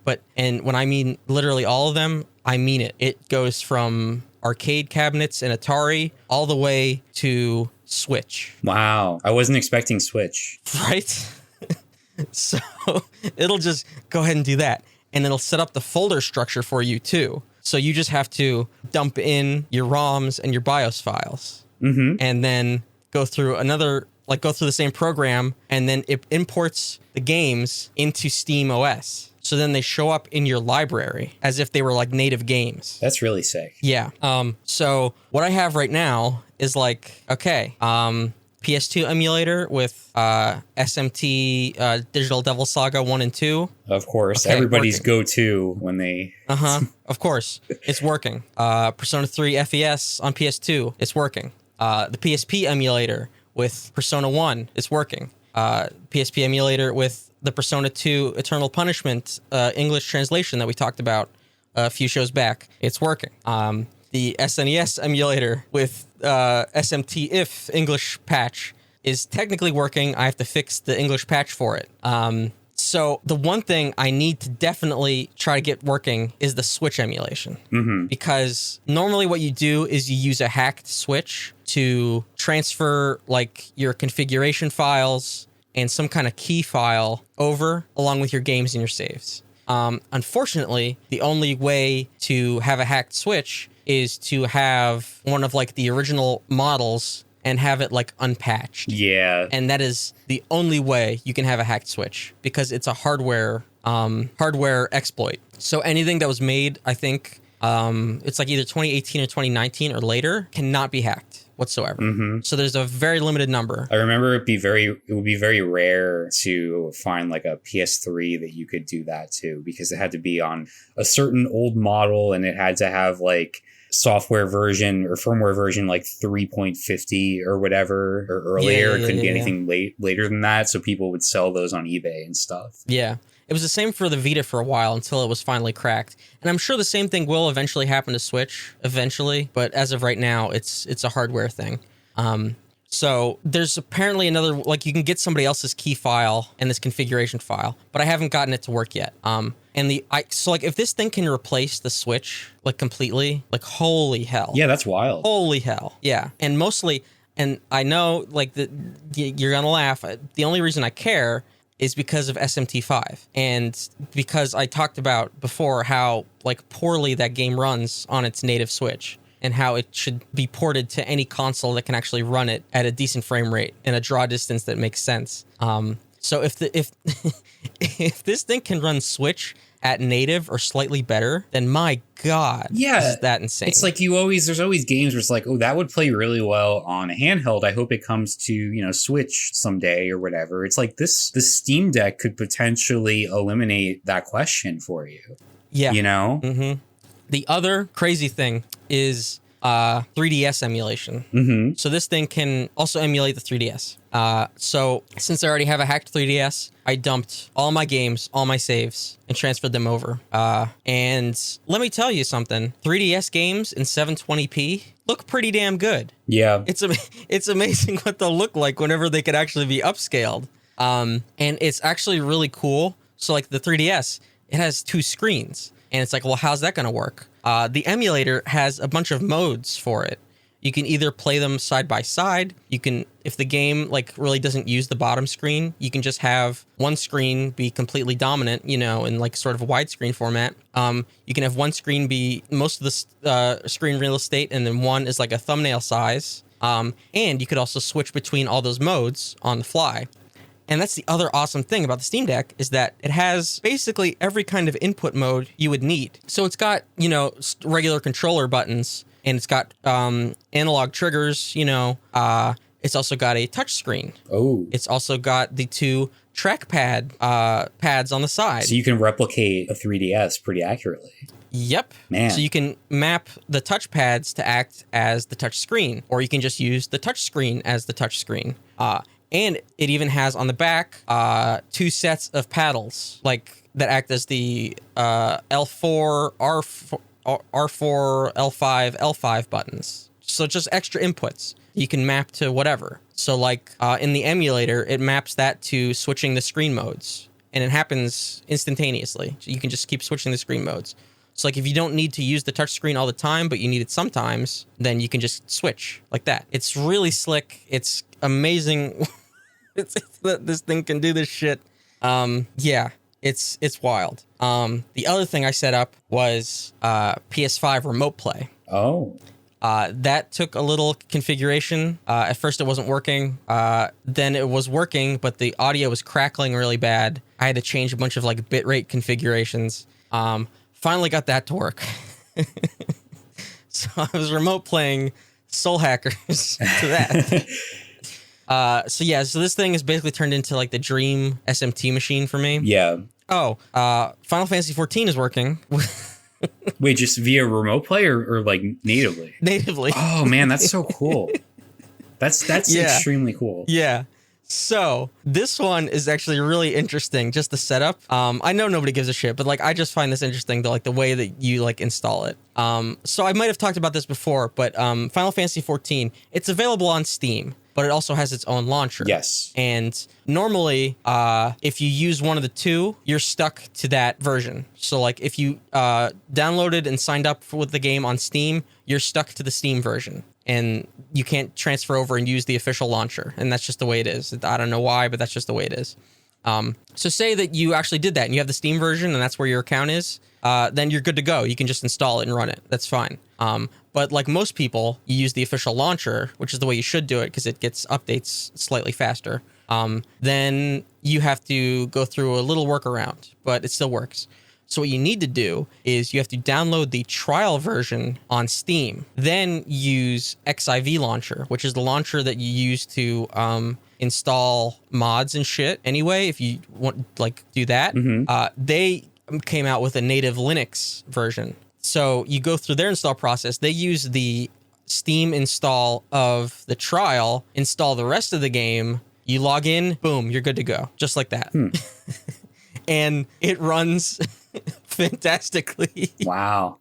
when I mean literally all of them, I mean it. It goes from arcade cabinets and Atari all the way to Switch. Wow, I wasn't expecting Switch. Right? So it'll just go ahead and do that. And it'll set up the folder structure for you too. So you just have to dump in your ROMs and your BIOS files, and then go through the same program, and then it imports the games into Steam OS. So then they show up in your library as if they were like native games. That's really sick. Yeah. So what I have right now is like, okay, PS2 emulator with SMT Digital Devil Saga 1 and 2. Of course. Okay, everybody's working. go-to when they... Of course. It's working. Persona 3 FES on PS2. It's working. The PSP emulator with Persona 1. It's working. PSP emulator with the Persona 2 Eternal Punishment English translation that we talked about a few shows back. It's working. The SNES emulator with SMT if English patch is technically working. I have to fix the English patch for it. So the one thing I need to definitely try to get working is the Switch emulation. Because normally what you do is you use a hacked Switch to transfer like your configuration files and some kind of key file over along with your games and your saves. Unfortunately, the only way to have a hacked Switch is to have one of like the original models and have it like unpatched. Yeah. And that is the only way you can have a hacked Switch because it's a hardware exploit. So anything that was made, I think, it's like either 2018 or 2019 or later, cannot be hacked whatsoever. So there's a very limited number. I remember it would be very rare to find like a PS3 that you could do that to, because it had to be on a certain old model and it had to have like software version or firmware version like 3.50 or whatever or earlier. It couldn't be anything later than that, so people would sell those on eBay and stuff. Yeah. It was the same for the Vita for a while until it was finally cracked. And I'm sure the same thing will eventually happen to Switch eventually, but as of right now, it's a hardware thing. So there's apparently another, like you can get somebody else's key file and this configuration file, but I haven't gotten it to work yet. So like if this thing can replace the Switch like completely, like holy hell. Yeah, that's wild. Holy hell. Yeah. And mostly, and I know like you're going to laugh. The only reason I care is because of SMT5 and because I talked about before how like poorly that game runs on its native Switch and how it should be ported to any console that can actually run it at a decent frame rate and a draw distance that makes sense. So if if this thing can run Switch at native or slightly better, then my God, is that insane. It's like there's always games where it's like, oh, that would play really well on a handheld. I hope it comes to, Switch someday or whatever. It's like the Steam Deck could potentially eliminate that question for you. Yeah. Mm-hmm. The other crazy thing is 3DS emulation. Mm-hmm. So this thing can also emulate the 3DS. So since I already have a hacked 3DS, I dumped all my games, all my saves, and transferred them over. And let me tell you something. 3DS games in 720p look pretty damn good. Yeah. It's amazing what they'll look like whenever they could actually be upscaled. And it's actually really cool. So like the 3DS, it has 2 screens. And it's like, well, how's that going to work? The emulator has a bunch of modes for it. You can either play them side by side. You can, if the game like really doesn't use the bottom screen, you can just have one screen be completely dominant, in like sort of a widescreen format. You can have one screen be most of the screen real estate, and then one is like a thumbnail size. And you could also switch between all those modes on the fly. And that's the other awesome thing about the Steam Deck is that it has basically every kind of input mode you would need. So it's got, regular controller buttons, and it's got analog triggers, it's also got a touch screen. Oh. It's also got the 2 trackpad pads on the side. So you can replicate a 3DS pretty accurately. Yep. Man. So you can map the touch pads to act as the touch screen, or you can just use the touch screen as the touch screen. And it even has on the back 2 sets of paddles, like that act as the L4, R4, L5, L5 buttons. So just extra inputs you can map to whatever. So like in the emulator, it maps that to switching the screen modes, and it happens instantaneously. So you can just keep switching the screen modes. So like if you don't need to use the touchscreen all the time, but you need it sometimes, then you can just switch like that. It's really slick. It's amazing. It's that this thing can do this shit. Yeah, it's wild. The other thing I set up was PS5 remote play. Oh. That took a little configuration. At first it wasn't working. Then it was working, but the audio was crackling really bad. I had to change a bunch of like bitrate configurations. Finally got that to work. So I was remote playing Soul Hackers to that. So this thing is basically turned into like the dream SMT machine for me. Yeah. Oh, Final Fantasy XIV is working. Wait, just via remote play or like natively? Natively. Oh man, that's so cool. That's extremely cool. Yeah. So this one is actually really interesting, just the setup. I know nobody gives a shit, but like I just find this interesting, the way that you like install it. So I might have talked about this before, but Final Fantasy XIV, it's available on Steam, but it also has its own launcher. Yes. And normally, if you use one of the 2, you're stuck to that version. So like if you downloaded and signed up with the game on Steam, you're stuck to the Steam version. And you can't transfer over and use the official launcher. And that's just the way it is. I don't know why, but that's just the way it is. So say that you actually did that and you have the Steam version and that's where your account is, then you're good to go. You can just install it and run it. That's fine. But like most people, you use the official launcher, which is the way you should do it because it gets updates slightly faster. Then you have to go through a little workaround, but it still works. So what you need to do is you have to download the trial version on Steam, then use FFXIV launcher, which is the launcher that you use to install mods and shit. Anyway, if you want do that, they came out with a native Linux version. So you go through their install process. They use the Steam install of the trial, install the rest of the game. You log in, boom, you're good to go, just like that. And it runs fantastically. Wow.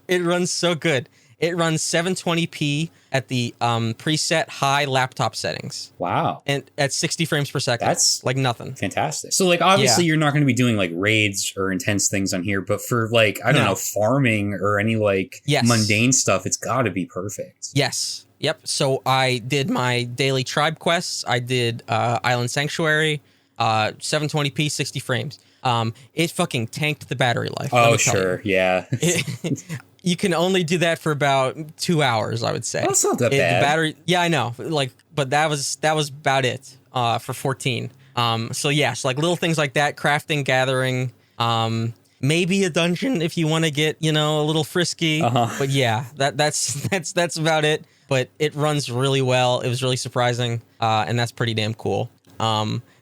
It runs so good. It runs 720p at the preset high laptop settings. Wow. And at 60 frames per second. That's like nothing. Fantastic. So like obviously you're not going to be doing like raids or intense things on here, but for like, I don't know, farming or any like mundane stuff, it's got to be perfect. Yes. Yep. So I did my daily tribe quests. I did Island Sanctuary, 720p, 60 frames. It fucking tanked the battery life. Oh, sure. Yeah. You can only do that for about 2 hours, I would say. That's not that bad. The battery, yeah, I know. Like, but that was about it for 14. So yes, like little things like that, crafting, gathering, maybe a dungeon if you want to get, a little frisky. But yeah, that's about it. But it runs really well. It was really surprising, and that's pretty damn cool.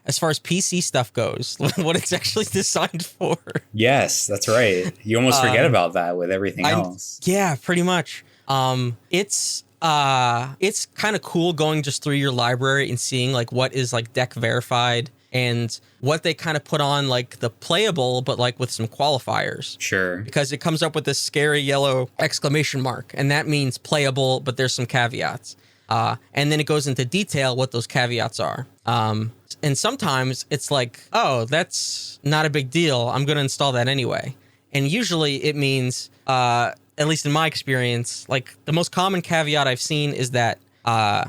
As far as PC stuff goes, what it's actually designed for. Yes, that's right. You almost forget about that with everything else. Yeah, pretty much. It's kind of cool going just through your library and seeing like what is like deck verified and what they kind of put on like the playable, but like with some qualifiers. Sure. Because it comes up with this scary yellow exclamation mark, and that means playable, but there's some caveats. And then it goes into detail what those caveats are. And sometimes it's like, oh, that's not a big deal. I'm going to install that anyway. And usually it means, at least in my experience, like the most common caveat I've seen is that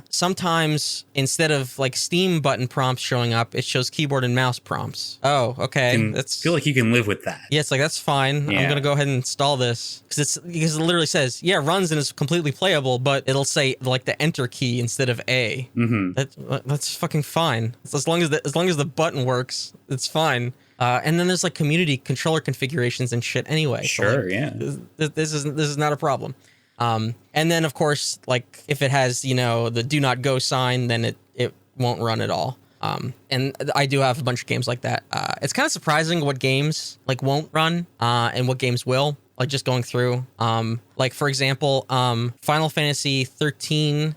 sometimes instead of like Steam button prompts showing up, it shows keyboard and mouse prompts. Oh, okay. That's feel like you can live with that. Yeah, it's like, that's fine. Yeah. I'm going to go ahead and install this because it literally says, yeah, it runs and is completely playable, but it'll say like the enter key instead of A. That's fucking fine. As long as the button works, it's fine. And then there's like community controller configurations and shit anyway. Sure, so, like, yeah. This is not a problem. And then of course, like if it has, the do not go sign, then it won't run at all. And I do have a bunch of games like that. It's kind of surprising what games like won't run, and what games will. Like just going through, like for example, Final Fantasy 13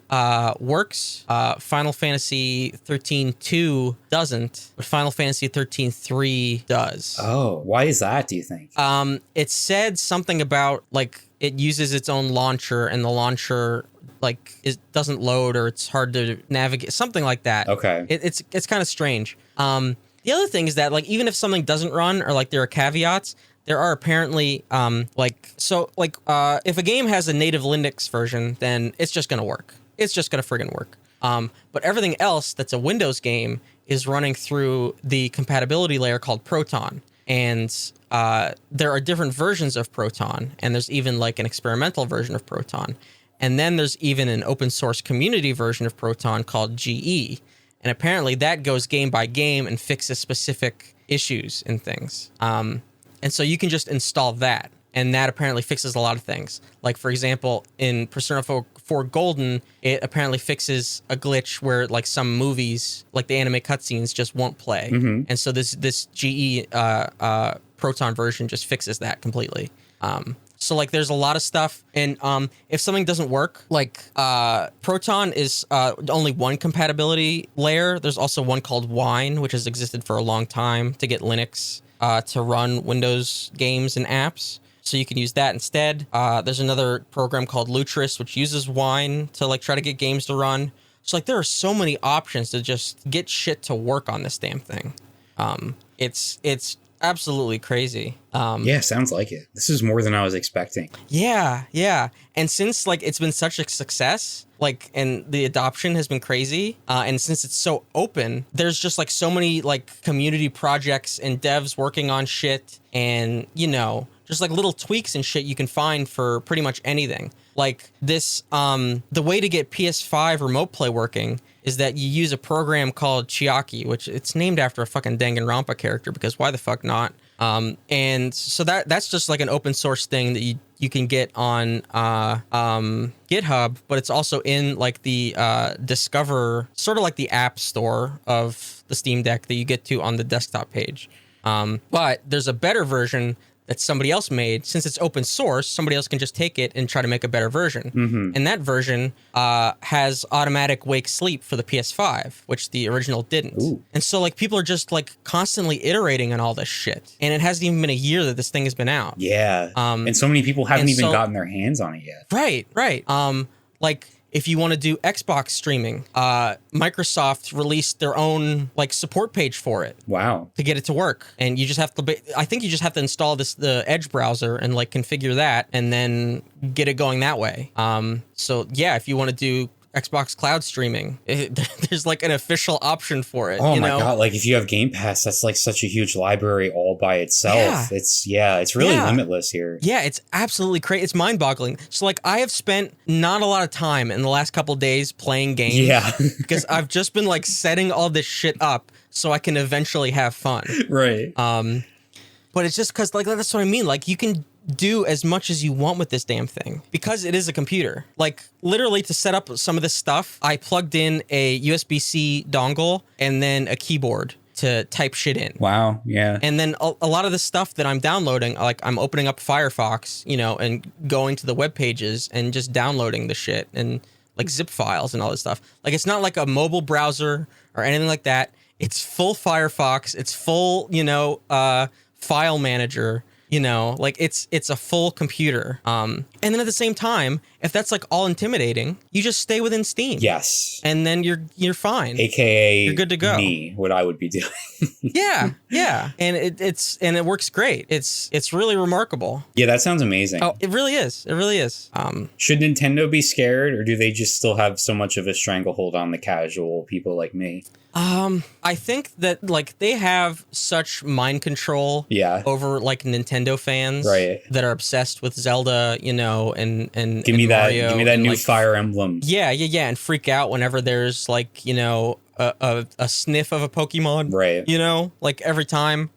works. Final Fantasy 13-2 doesn't, but Final Fantasy 13-3 does. Oh, why is that, do you think? It said something about like it uses its own launcher, and the launcher like it doesn't load, or it's hard to navigate, something like that. Okay, it's kind of strange. The other thing is that like even if something doesn't run, or like there are caveats, there are apparently if a game has a native Linux version, then it's just gonna work. It's just gonna friggin' work. But everything else that's a Windows game is running through the compatibility layer called Proton. And there are different versions of Proton, and there's even like an experimental version of Proton. And then there's even an open source community version of Proton called GE. And apparently that goes game by game and fixes specific issues and things. And so you can just install that, and that apparently fixes a lot of things. Like, for example, in Persona 4 Golden, it apparently fixes a glitch where, like, some movies, like the anime cutscenes, just won't play. And so this GE Proton version just fixes that completely. So, like, there's a lot of stuff. And if something doesn't work, like, Proton is only one compatibility layer. There's also one called Wine, which has existed for a long time to get Linux to run Windows games and apps. So you can use that instead. There's another program called Lutris, which uses Wine to like try to get games to run. So like there are so many options to just get shit to work on this damn thing. It's absolutely crazy. Yeah, sounds like it. This is more than I was expecting. Yeah. And since like it's been such a success, like, and the adoption has been crazy, and since it's so open, there's just like so many like community projects and devs working on shit, and just like little tweaks and shit you can find for pretty much anything. Like this, the way to get PS5 remote play working is that you use a program called Chiaki, which it's named after a fucking Danganronpa character, because why the fuck not? And so that's just like an open source thing that you can get on GitHub, but it's also in like the Discover, sort of like the app store of the Steam Deck that you get to on the desktop page. But there's a better version that somebody else made. Since it's open source, somebody else can just take it and try to make a better version. And that version has automatic wake sleep for the PS5, which the original didn't. And so like people are just like constantly iterating on all this shit. And it hasn't even been a year that this thing has been out. Yeah. And so many people haven't even gotten their hands on it yet. Right. Like if you want to do Xbox streaming, Microsoft released their own like support page for it. Wow. To get it to work. And you just have to, I think you just have to install the Edge browser and like configure that and then get it going that way. So yeah, if you want to do Xbox cloud streaming, there's like an official option for it. Oh my God. Like if you have Game Pass, that's like such a huge library all by itself. It's really limitless here. Yeah, it's absolutely crazy. It's mind boggling. So like I have spent not a lot of time in the last couple of days playing games. Yeah. Because I've just been like setting all this shit up so I can eventually have fun. Right. But it's just because like that's what I mean. Like you can do as much as you want with this damn thing because it is a computer. Like literally to set up some of this stuff, I plugged in a USB-C dongle and then a keyboard to type shit in. Wow. Yeah. And then a lot of the stuff that I'm downloading, like I'm opening up Firefox, you know, and going to the web pages and just downloading the shit and like zip files and all this stuff. Like it's not like a mobile browser or anything like that. It's full Firefox. It's full, you know, file manager. You know, like it's a full computer. And then at the same time, if that's like all intimidating, you just stay within Steam. Yes. And then you're fine. AKA you're good to go. Me, what I would be doing. Yeah. And it works great. It's really remarkable. Yeah, that sounds amazing. Oh, it really is. It really is. Should Nintendo be scared, or do they just still have so much of a stranglehold on the casual people like me? I think that like they have such mind control over like Nintendo fans that are obsessed with Zelda, you know, and give me that Mario, give me that new like, Fire Emblem. Yeah, and freak out whenever there's like, you know, a sniff of a Pokemon. Right. You know, like every time.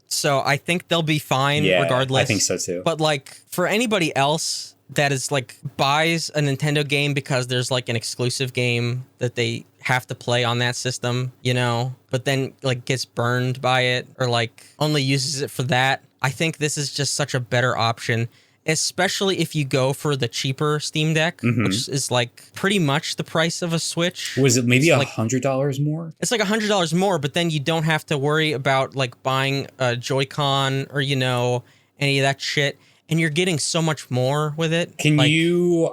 So I think they'll be fine regardless. I think so too. But like for anybody else that is like buys a Nintendo game because there's like an exclusive game that they have to play on that system, you know, but then like gets burned by it or like only uses it for that. I think this is just such a better option, especially if you go for the cheaper Steam Deck, which is like pretty much the price of a Switch. Was it maybe $100 more? It's like $100 more, but then you don't have to worry about like buying a Joy-Con or, you know, any of that shit. And you're getting so much more with it. Can you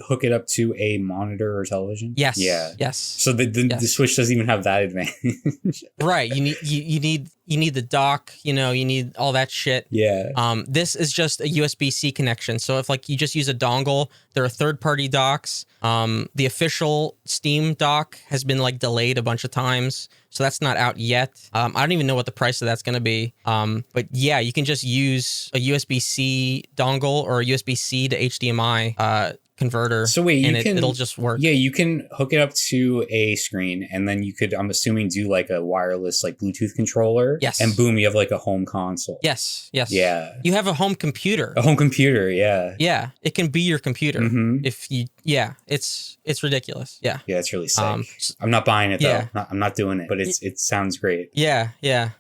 hook it up to a monitor or television? Yes. Yeah. Yes. So the Switch doesn't even have that advantage. Right. You need the dock, you know, you need all that shit. Yeah. This is just a USB-C connection. So if like you just use a dongle, there are third-party docks. The official Steam dock has been like delayed a bunch of times. So that's not out yet. I don't even know what the price of that's going to be. But yeah, you can just use a USB-C dongle or a USB-C to HDMI converter. So wait, it'll just work. Yeah, you can hook it up to a screen, and then you could, I'm assuming, do like a wireless like Bluetooth controller. Yes. And boom, you have like a home console. Yes. Yeah. You have a home computer. A home computer, yeah. Yeah, it can be your computer. If you, it's ridiculous. Yeah. Yeah, it's really sick. I'm not buying it though. Yeah. I'm not doing it, but it sounds great. Yeah.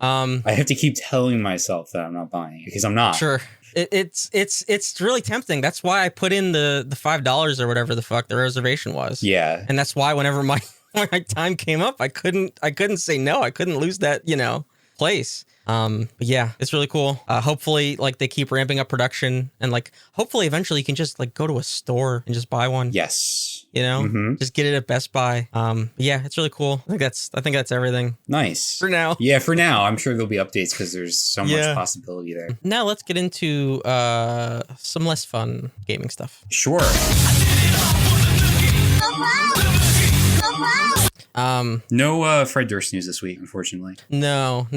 I have to keep telling myself that I'm not buying it because I'm not. Sure. It's really tempting. That's why I put in the $5 or whatever the fuck the reservation was. Yeah. And that's why whenever my time came up, I couldn't say no. I couldn't lose that, you know, place. But yeah, it's really cool. Hopefully like they keep ramping up production and like hopefully eventually you can just like go to a store and just buy one. Yes. You know, just get it at Best Buy. Yeah, it's really cool. I think that's everything. Nice. For now. Yeah, for now. I'm sure there'll be updates because there's so much possibility there. Now let's get into some less fun gaming stuff. Sure. No Fred Durst news this week, unfortunately. No.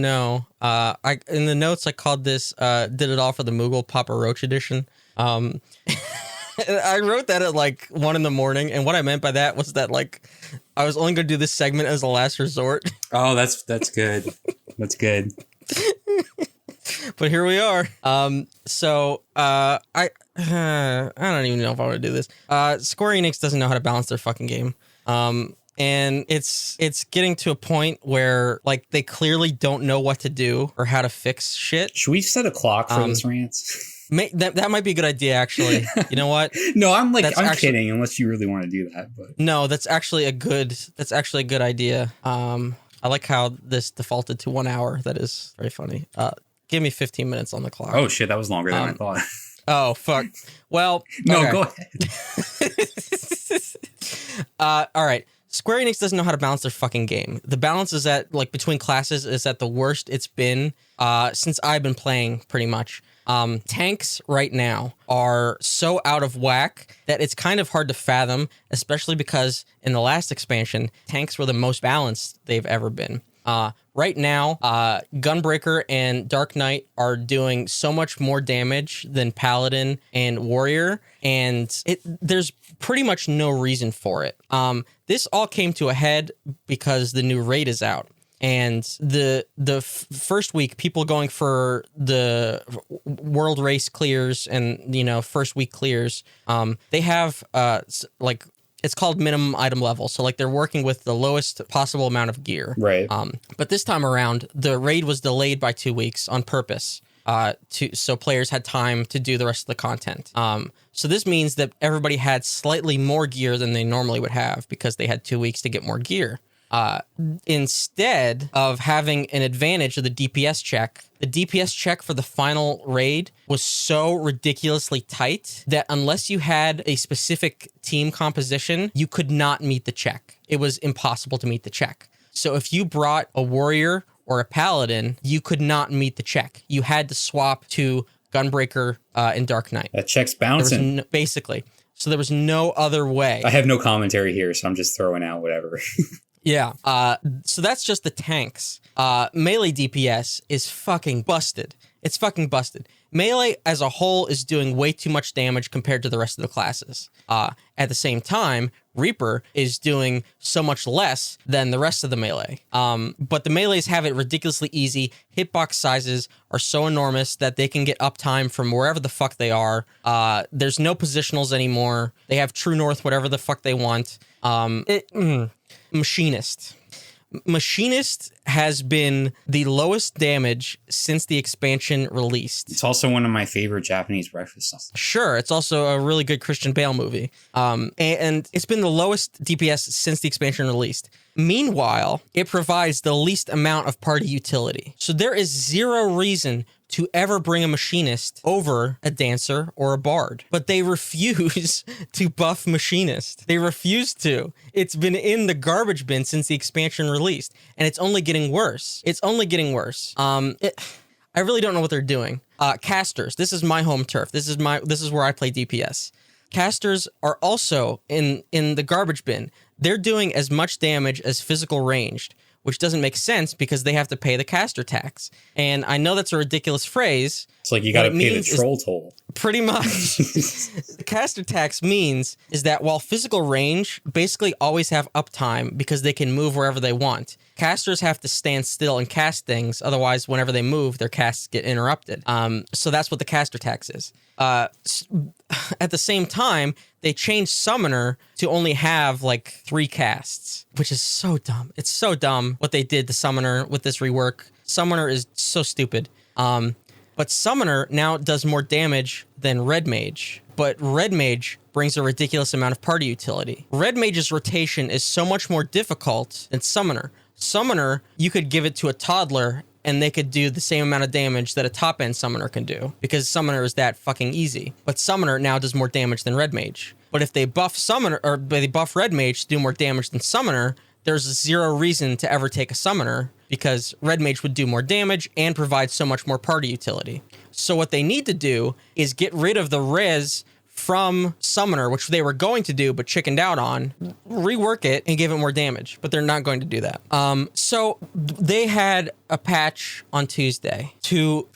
I in the notes I called this did it all for the Moogle Papa Roach edition. I wrote that at like 1 a.m, and what I meant by that was that like I was only going to do this segment as a last resort. Oh, that's good. That's good. But here we are. So I don't even know if I want to do this. Square Enix doesn't know how to balance their fucking game. And it's getting to a point where like they clearly don't know what to do or how to fix shit. Should we set a clock for this rant? That might be a good idea, actually. You know what? No, I'm kidding. Unless you really want to do that, but no, that's actually a good idea. I like how this defaulted to 1 hour. That is very funny. Give me 15 minutes on the clock. Oh shit, that was longer than I thought. Oh fuck. Well, no, okay. Go ahead. All right. Square Enix doesn't know how to balance their fucking game. The balance is at like between classes is at the worst it's been since I've been playing, pretty much. Tanks right now are so out of whack that it's kind of hard to fathom, especially because in the last expansion, tanks were the most balanced they've ever been. Right now, Gunbreaker and Dark Knight are doing so much more damage than Paladin and Warrior, and there's pretty much no reason for it. This all came to a head because the new raid is out. And the first week, people going for the world race clears and, you know, first week clears, they have like it's called minimum item level. So like they're working with the lowest possible amount of gear. Right. But this time around, the raid was delayed by 2 weeks on purpose. So players had time to do the rest of the content. So this means that everybody had slightly more gear than they normally would have because they had 2 weeks to get more gear. Instead of having an advantage of the DPS check, the DPS check for the final raid was so ridiculously tight that unless you had a specific team composition, you could not meet the check. It was impossible to meet the check. So if you brought a warrior or a paladin, you could not meet the check. You had to swap to Gunbreaker and Dark Knight. That check's bouncing. Basically. So there was no other way. I have no commentary here, so I'm just throwing out whatever. Yeah. So that's just the tanks. Melee DPS is fucking busted. It's fucking busted. Melee as a whole is doing way too much damage compared to the rest of the classes. At the same time, Reaper is doing so much less than the rest of the melee. But the melees have it ridiculously easy. Hitbox sizes are so enormous that they can get uptime from wherever the fuck they are. There's no positionals anymore. They have true north, whatever the fuck they want. Machinist has been the lowest damage since the expansion released. It's also one of my favorite Japanese breakfasts. Sure, it's also a really good Christian Bale movie. And it's been the lowest DPS since the expansion released. Meanwhile, it provides the least amount of party utility. So there is zero reason to ever bring a machinist over a dancer or a bard. But they refuse to buff machinist. They refuse to. It's been in the garbage bin since the expansion released, and it's only getting worse. It's only getting worse. I really don't know what they're doing. Casters. This is my home turf. This is where I play DPS. Casters are also in the garbage bin. They're doing as much damage as physical ranged, which doesn't make sense because they have to pay the caster tax. And I know that's a ridiculous phrase. It's like you got to pay the troll toll. Pretty much. The caster tax means is that while physical range basically always have uptime because they can move wherever they want, casters have to stand still and cast things. Otherwise, whenever they move, their casts get interrupted. So that's what the caster tax is. At the same time, they changed Summoner to only have like 3 casts, which is so dumb. It's so dumb what they did to Summoner with this rework. Summoner is so stupid. But Summoner now does more damage than Red Mage. But Red Mage brings a ridiculous amount of party utility. Red Mage's rotation is so much more difficult than Summoner. Summoner, you could give it to a toddler and they could do the same amount of damage that a top-end Summoner can do, because Summoner is that fucking easy. But Summoner now does more damage than Red Mage. But if they buff Summoner, or they buff Red Mage to do more damage than Summoner, there's zero reason to ever take a Summoner, because Red Mage would do more damage and provide so much more party utility. So what they need to do is get rid of the res from Summoner, which they were going to do but chickened out on, rework it and give it more damage, but they're not going to do that. So they had a patch on Tuesday to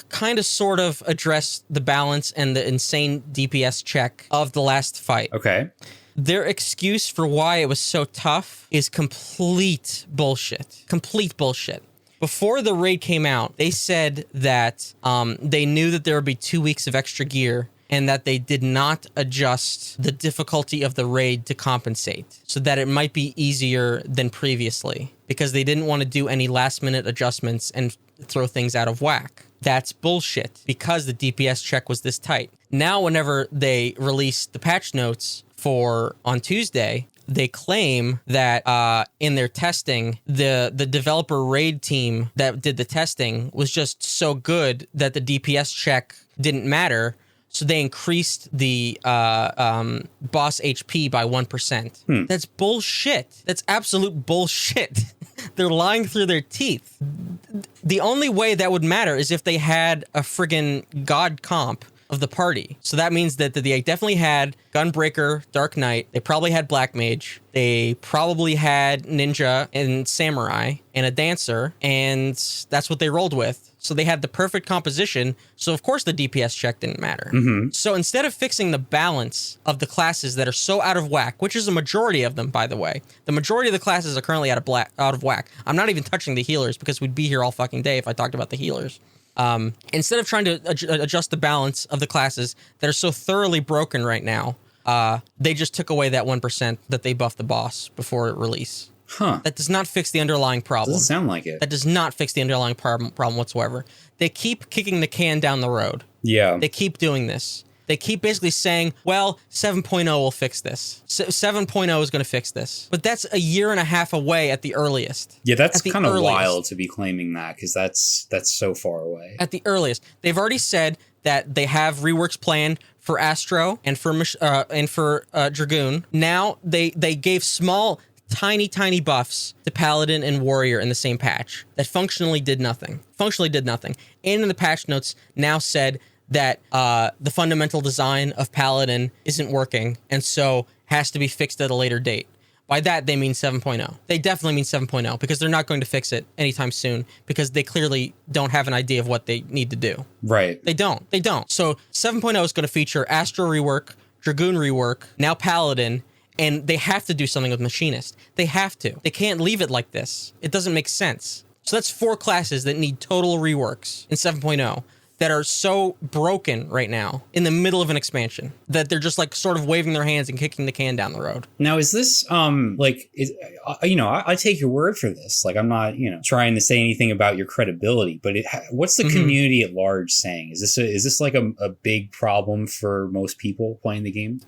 kind of sort of address the balance and the insane DPS check of the last fight. Okay. Their excuse for why it was so tough is complete bullshit. Complete bullshit. Before the raid came out, they said that they knew that there would be 2 weeks of extra gear and that they did not adjust the difficulty of the raid to compensate so that it might be easier than previously because they didn't want to do any last minute adjustments and throw things out of whack. That's bullshit because the DPS check was this tight. Now, whenever they release the patch notes for on Tuesday, they claim that in their testing, the developer raid team that did the testing was just so good that the DPS check didn't matter. So they increased the boss HP by 1%. That's bullshit. That's absolute bullshit. They're lying through their teeth. The only way that would matter is if they had a friggin' god comp of the party. So that means that they definitely had Gunbreaker, Dark Knight. They probably had Black Mage. They probably had Ninja and Samurai and a Dancer. And that's what they rolled with. So they had the perfect composition. So of course the DPS check didn't matter. So instead of fixing the balance of the classes that are so out of whack, which is a majority of them, by the way, the majority of the classes are currently out of whack. I'm not even touching the healers because we'd be here all fucking day if I talked about the healers. Instead of trying to adjust the balance of the classes that are so thoroughly broken right now, they just took away that 1% that they buffed the boss before release. That does not fix the underlying problem. Doesn't sound like it. That does not fix the underlying problem whatsoever. They keep kicking the can down the road. Yeah. They keep doing this. They keep basically saying, well, 7.0 will fix this. 7.0 is going to fix this. But that's a year and a half away at the earliest. Yeah, that's kind of wild to be claiming that because that's so far away. At the earliest. They've already said that they have reworks planned for Astro and for Dragoon. Now they gave small, tiny buffs to Paladin and Warrior in the same patch that functionally did nothing. And in the patch notes now said that the fundamental design of Paladin isn't working and so has to be fixed at a later date. By that, they mean 7.0. They definitely mean 7.0 because they're not going to fix it anytime soon because they clearly don't have an idea of what they need to do. Right. They don't. So 7.0 is going to feature Astro rework, Dragoon rework, now Paladin, and they have to do something with Machinist. They have to. They can't leave it like this. It doesn't make sense. So that's 4 classes that need total reworks in 7.0 that are so broken right now in the middle of an expansion that they're just like sort of waving their hands and kicking the can down the road. Now, is this I take your word for this. Like, I'm not, trying to say anything about your credibility, but what's the community at large saying? Is this like a big problem for most people playing the game?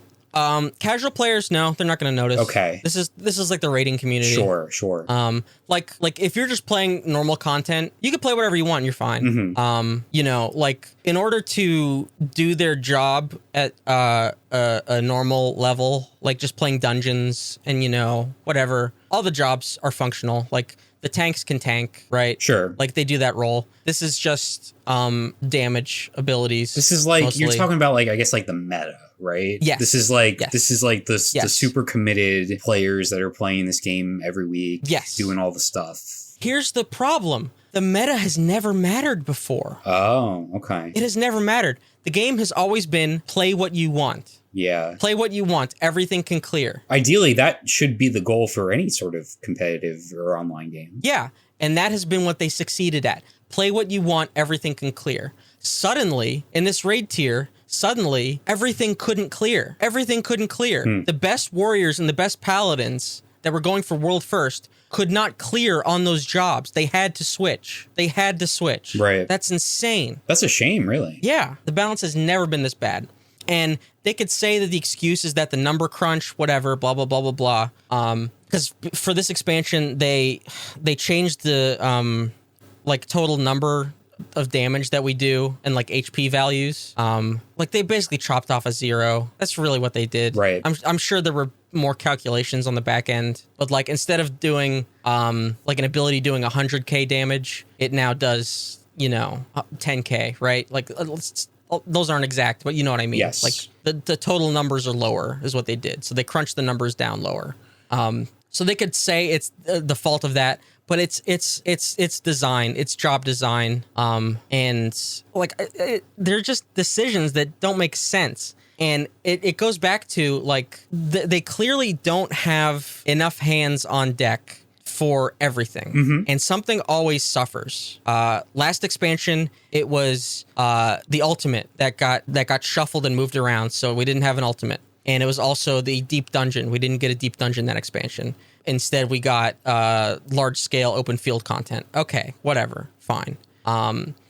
Casual players, no, they're not going to notice. Okay. This is like the rating community. Sure. Like if you're just playing normal content, you can play whatever you want and you're fine. Like in order to do their job at a normal level, like just playing dungeons and whatever, all the jobs are functional. Like the tanks can tank, right? Sure. Like they do that role. This is just damage abilities. This is like mostly. You're talking about like I guess like the meta, right? Yes. This is like the super committed players that are playing this game every week. Yes. Doing all the stuff. Here's the problem. The meta has never mattered before. Oh, okay. It has never mattered. The game has always been play what you want. Yeah. Play what you want. Everything can clear. Ideally, that should be the goal for any sort of competitive or online game. Yeah. And that has been what they succeeded at. Play what you want. Everything can clear. Suddenly, in this raid tier, everything couldn't clear. The best warriors and the best paladins that were going for world first could not clear on those jobs. They had to switch. Right. That's insane. That's a shame, really. Yeah. The balance has never been this bad. And they could say that the excuse is that the number crunch, whatever, blah, blah, blah, blah, blah. Because for this expansion, they changed the total number of damage that we do and like HP values. Like they basically chopped off a 0. That's really what they did. Right. I'm sure there were more calculations on the back end, but like instead of doing like an ability doing 100k damage, it now does 10k, right? Like those aren't exact, but you know what I mean. Yes. Like the total numbers are lower is what they did. So they crunched the numbers down lower. So they could say it's the fault of that, but it's design, it's job design. And like they're just decisions that don't make sense. And it goes back to like they clearly don't have enough hands on deck for everything, and something always suffers. Last expansion, it was the ultimate that got shuffled and moved around, so we didn't have an ultimate. And it was also the deep dungeon. We didn't get a deep dungeon that expansion. Instead, we got large-scale open field content. Okay, whatever, fine.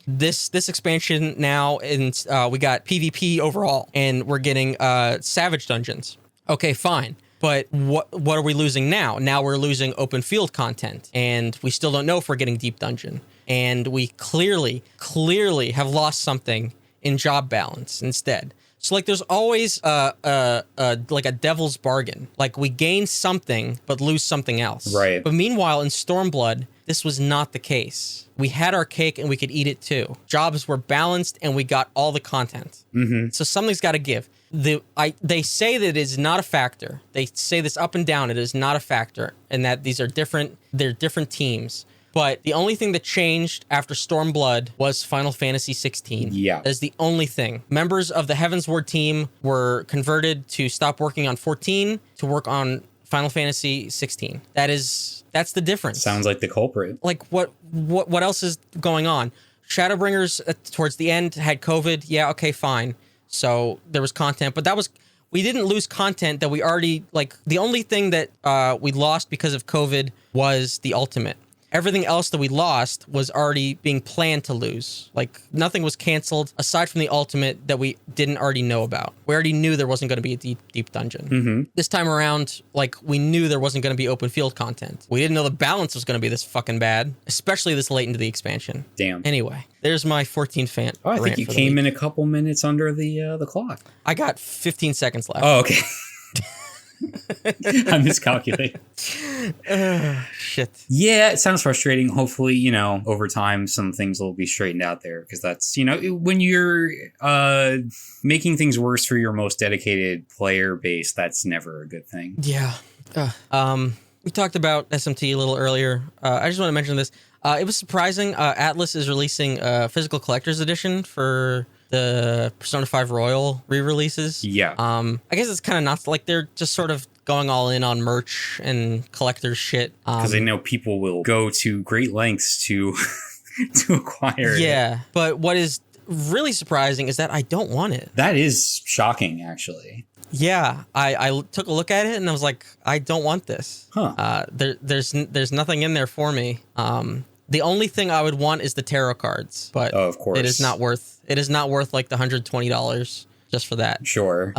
This expansion now, we got PvP overall, and we're getting savage dungeons. Okay, fine. But what are we losing now? Now we're losing open field content, and we still don't know if we're getting deep dungeon. And we clearly have lost something in job balance instead. So like there's always like a devil's bargain. Like we gain something but lose something else. Right. But meanwhile in Stormblood, this was not the case. We had our cake and we could eat it too. Jobs were balanced and we got all the content. So something's got to give. They say that it is not a factor. They say this up and down. It is not a factor, and that these are different. They're different teams. But the only thing that changed after Stormblood was Final Fantasy 16. Yeah. That's the only thing. Members of the Heavensward team were converted to stop working on 14 to work on Final Fantasy 16. That's the difference. Sounds like the culprit. Like what else is going on? Shadowbringers towards the end had COVID. Yeah, okay, fine. So there was content, but we didn't lose content that we already, like, the only thing that we lost because of COVID was the ultimate. Everything else that we lost was already being planned to lose. Like, nothing was canceled aside from the ultimate that we didn't already know about. We already knew there wasn't going to be a deep dungeon. This time around, like, we knew there wasn't going to be open field content. We didn't know the balance was going to be this fucking bad, especially this late into the expansion. Damn. Anyway, there's my 14 fan. Oh, I think you came in a couple minutes under the clock. I got 15 seconds left. Oh, okay. I miscalculated. Shit. Yeah, it sounds frustrating. Hopefully, over time, some things will be straightened out there, because that's, when you're making things worse for your most dedicated player base, that's never a good thing. Yeah. We talked about SMT a little earlier. I just want to mention this. It was surprising. Atlas is releasing a physical collector's edition for the Persona 5 Royal re-releases. Yeah. I guess it's kind of not like they're just sort of going all in on merch and collector's shit. Because they know people will go to great lengths to acquire it. Yeah. But what is really surprising is that I don't want it. That is shocking, actually. Yeah, I took a look at it and I was like, I don't want this. Huh. There's nothing in there for me. The only thing I would want is the tarot cards, but of course, it is not worth like the $120 just for that. Sure.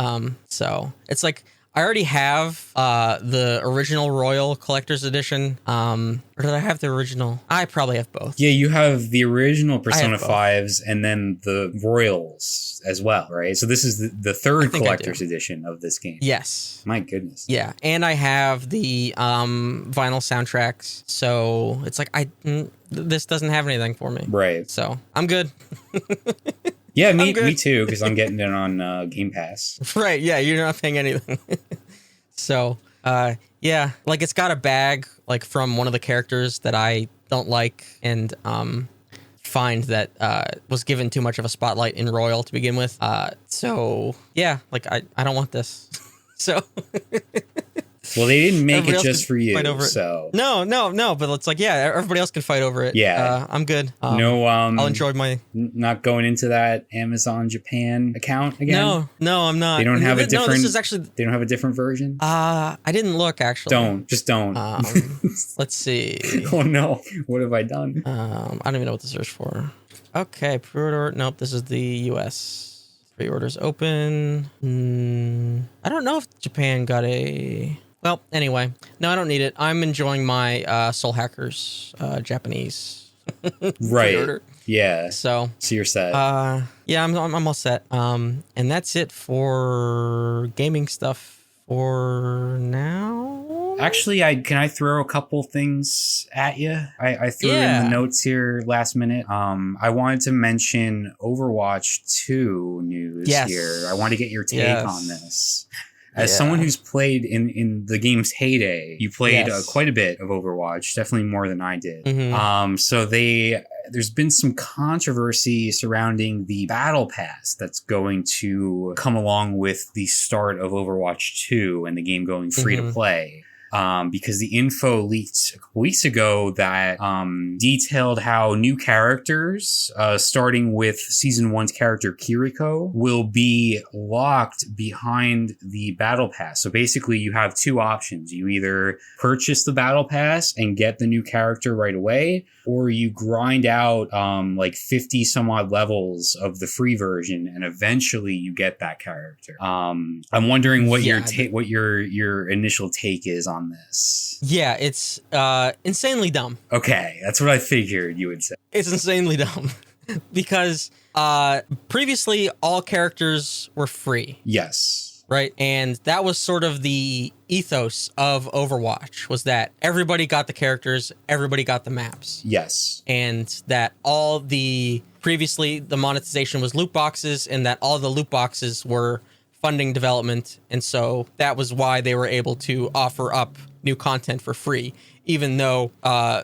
So it's like I already have the original Royal Collector's Edition. Or did I have the original? I probably have both. Yeah, you have the original Persona 5s and then the Royals as well, right? So this is the third Collector's Edition of this game. Yes. My goodness. Yeah, and I have the vinyl soundtracks. So it's like this doesn't have anything for me. Right. So I'm good. Yeah, me too, because I'm getting it on Game Pass. Right, yeah, you're not paying anything. So, yeah, like it's got a bag like from one of the characters that I don't like and find that was given too much of a spotlight in Royal to begin with. So, yeah, like I don't want this. So... Well, they didn't make it just for you, so... No, but it's like, yeah, everybody else can fight over it. Yeah. I'm good. I'll enjoy my... Not going into that Amazon Japan account again? No, I'm not. They don't have a different... No, this is actually... They don't have a different version? I didn't look, actually. Just don't. Let's see. Oh, no. What have I done? I don't even know what to search for. Okay, pre-order. Nope, this is the US. Pre-orders open. I don't know if Japan got a... Well, anyway, no, I don't need it. I'm enjoying my Soul Hackers Japanese right. pre-order. Yeah. So you're set. Yeah, I'm all set. And that's it for gaming stuff for now. Actually, can I throw a couple things at you? I threw in the notes here last minute. I wanted to mention Overwatch 2 news here. I want to get your take on this. As someone who's played in the game's heyday, you played quite a bit of Overwatch, definitely more than I did. So there's been some controversy surrounding the battle pass that's going to come along with the start of Overwatch 2 and the game going free to play. because the info leaked a couple weeks ago that detailed how new characters, starting with season 1's character Kiriko, will be locked behind the battle pass. So basically you have two options. You either purchase the battle pass and get the new character right away, or you grind out like 50 some odd levels of the free version and eventually you get that character. I'm wondering what your initial take is on this. Yeah, it's insanely dumb. Okay, that's what I figured you would say. It's insanely dumb because previously all characters were free. Yes. Right. And that was sort of the ethos of Overwatch, was that everybody got the characters, everybody got the maps. Yes. And that previously the monetization was loot boxes, and that all the loot boxes were funding development. And so that was why they were able to offer up new content for free, even though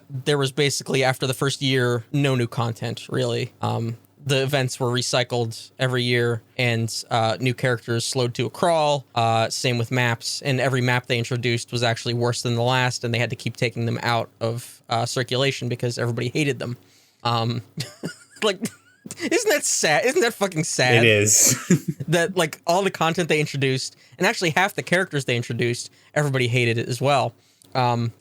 there was basically, after the first year, no new content, really. The events were recycled every year, and new characters slowed to a crawl. Same with maps, and every map they introduced was actually worse than the last, and they had to keep taking them out of circulation because everybody hated them. Like, isn't that sad? Isn't that fucking sad? It is. That, like, all the content they introduced, and actually half the characters they introduced, everybody hated it as well.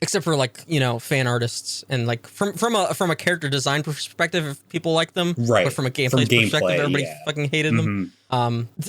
Except for, like, you know, fan artists, and like from a character design perspective, if people like them, right? But from a gameplay perspective, everybody fucking hated them.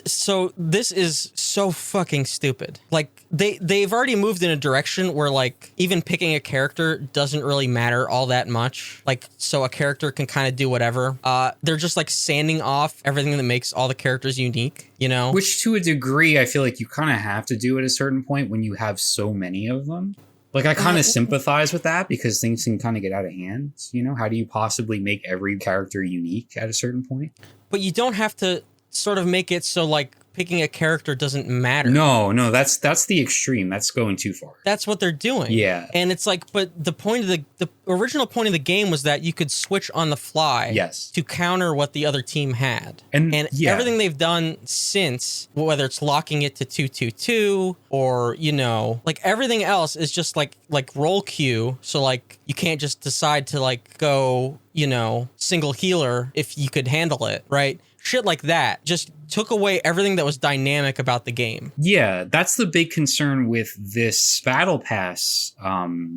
So this is so fucking stupid. Like, they've already moved in a direction where, like, even picking a character doesn't really matter all that much. Like, so a character can kind of do whatever. They're just, like, sanding off everything that makes all the characters unique, you know? Which, to a degree, I feel like you kind of have to do at a certain point when you have so many of them. Like, I kind of sympathize with that because things can kind of get out of hand. You know, how do you possibly make every character unique at a certain point? But you don't have to sort of make it so, like, picking a character doesn't matter. No, that's the extreme. That's going too far. That's what they're doing. Yeah. And it's like, but the point of the original point of the game was that you could switch on the fly. Yes. To counter what the other team had. And everything they've done since, whether it's locking it to 2-2-2 or, you know, like, everything else is just like roll queue. So, like, you can't just decide to, like, go, you know, single healer if you could handle it, right? Shit like that just took away everything that was dynamic about the game. Yeah, that's the big concern with this battle pass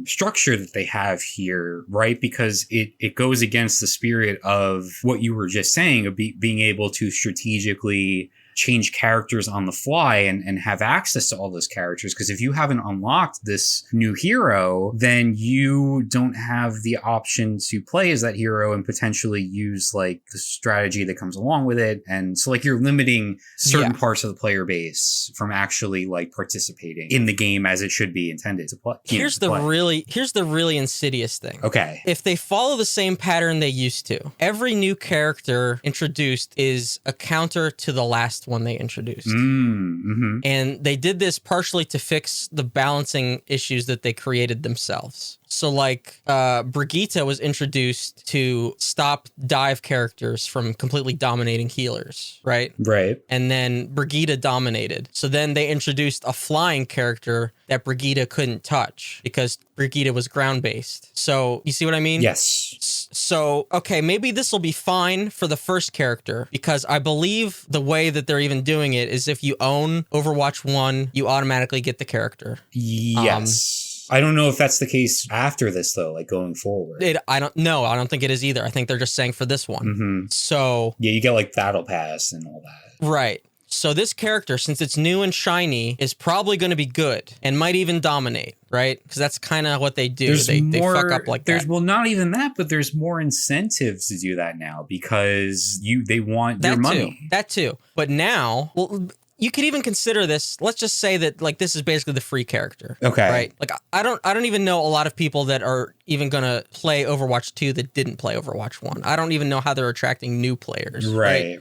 structure that they have here, right? Because it goes against the spirit of what you were just saying, of being able to strategically change characters on the fly and have access to all those characters. Because if you haven't unlocked this new hero, then you don't have the option to play as that hero and potentially use, like, the strategy that comes along with it. And so, like, you're limiting certain parts of the player base from actually, like, participating in the game as it should be intended to play. Here's the really insidious thing. Okay. If they follow the same pattern they used to, every new character introduced is a counter to the last one they introduced. And they did this partially to fix the balancing issues that they created themselves. So, like, Brigitte was introduced to stop dive characters from completely dominating healers, right? Right. And then Brigitte dominated. So then they introduced a flying character that Brigitte couldn't touch because Brigitte was ground-based. So, you see what I mean? Yes. So, okay, maybe this will be fine for the first character, because I believe the way that they're even doing it is if you own Overwatch 1, you automatically get the character. Yes. I don't know if that's the case after this, though, like, going forward. I don't think it is either. I think they're just saying for this one. So yeah, you get, like, battle pass and all that. Right. So this character, since it's new and shiny, is probably going to be good and might even dominate, right? Because that's kind of what they do. They fuck up like that. Well, not even that, but there's more incentives to do that now because they want your money. That too. But now, well, you could even consider this. Let's just say that, like, this is basically the free character. Okay. Right? Like, I don't even know a lot of people that are even going to play Overwatch 2 that didn't play Overwatch 1. I don't even know how they're attracting new players. Right.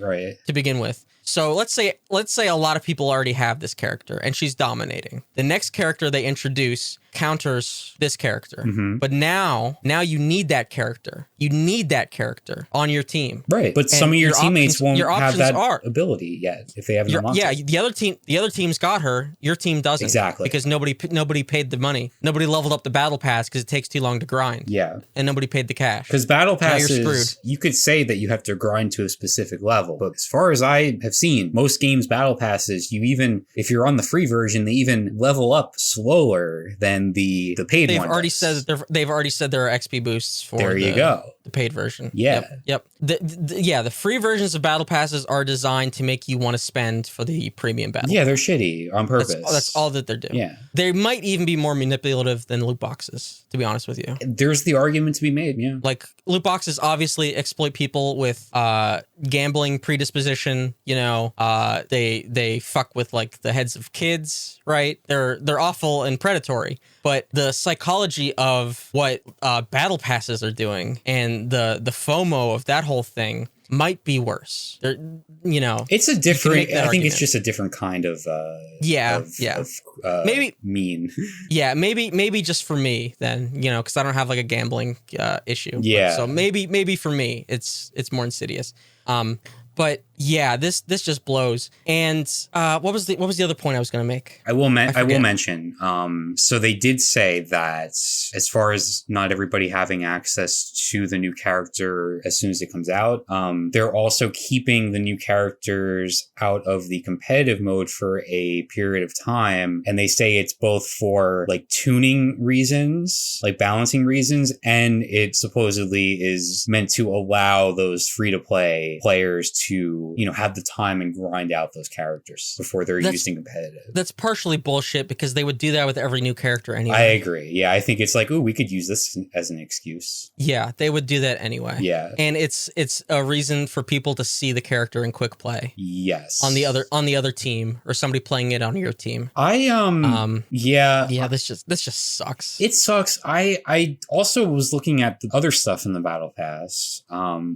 To begin with. So let's say a lot of people already have this character and she's dominating. The next character they introduce counters this character. But now you need that character. You need that character on your team. Right. But some of your teammates won't have that ability yet if they haven't unlocked it. Yeah, the other team's got her. Your team doesn't. Exactly. Because nobody paid the money. Nobody leveled up the battle pass because it takes too long to grind. Yeah. And nobody paid the cash. Because battle passes, you're screwed. You could say that you have to grind to a specific level. But as far as I have seen, most games battle passes, if you're on the free version, they even level up slower than the paid one. They've already said there are XP boosts for the paid version. Yeah. Yep. The free versions of battle passes are designed to make you want to spend for the premium battle. Yeah, they're shitty on purpose. That's all that they're doing. Yeah. They might even be more manipulative than loot boxes, to be honest with you. There's the argument to be made, yeah. Like, loot boxes obviously exploit people with gambling predisposition. You know, they fuck with like the heads of kids, right? They're awful and predatory. But the psychology of what battle passes are doing and the FOMO of that whole thing might be worse. It's a different. I think it's just a different kind of. Maybe mean. Yeah, maybe just for me then, because I don't have like a gambling issue. Yeah. So maybe for me it's more insidious. But yeah, this just blows. And what was the other point I was going to make? I will mention. So they did say that as far as not everybody having access to the new character as soon as it comes out, they're also keeping the new characters out of the competitive mode for a period of time. And they say it's both for like tuning reasons, like balancing reasons, and it supposedly is meant to allow those free-to-play players to, have the time and grind out those characters before they're used in competitive. That's partially bullshit because they would do that with every new character anyway. I agree. Yeah, I think it's like, we could use this as an excuse. Yeah, they would do that anyway. Yeah. And it's a reason for people to see the character in quick play. Yes. On the other team or somebody playing it on your team. Yeah, this just sucks. It sucks. I also was looking at the other stuff in the battle pass,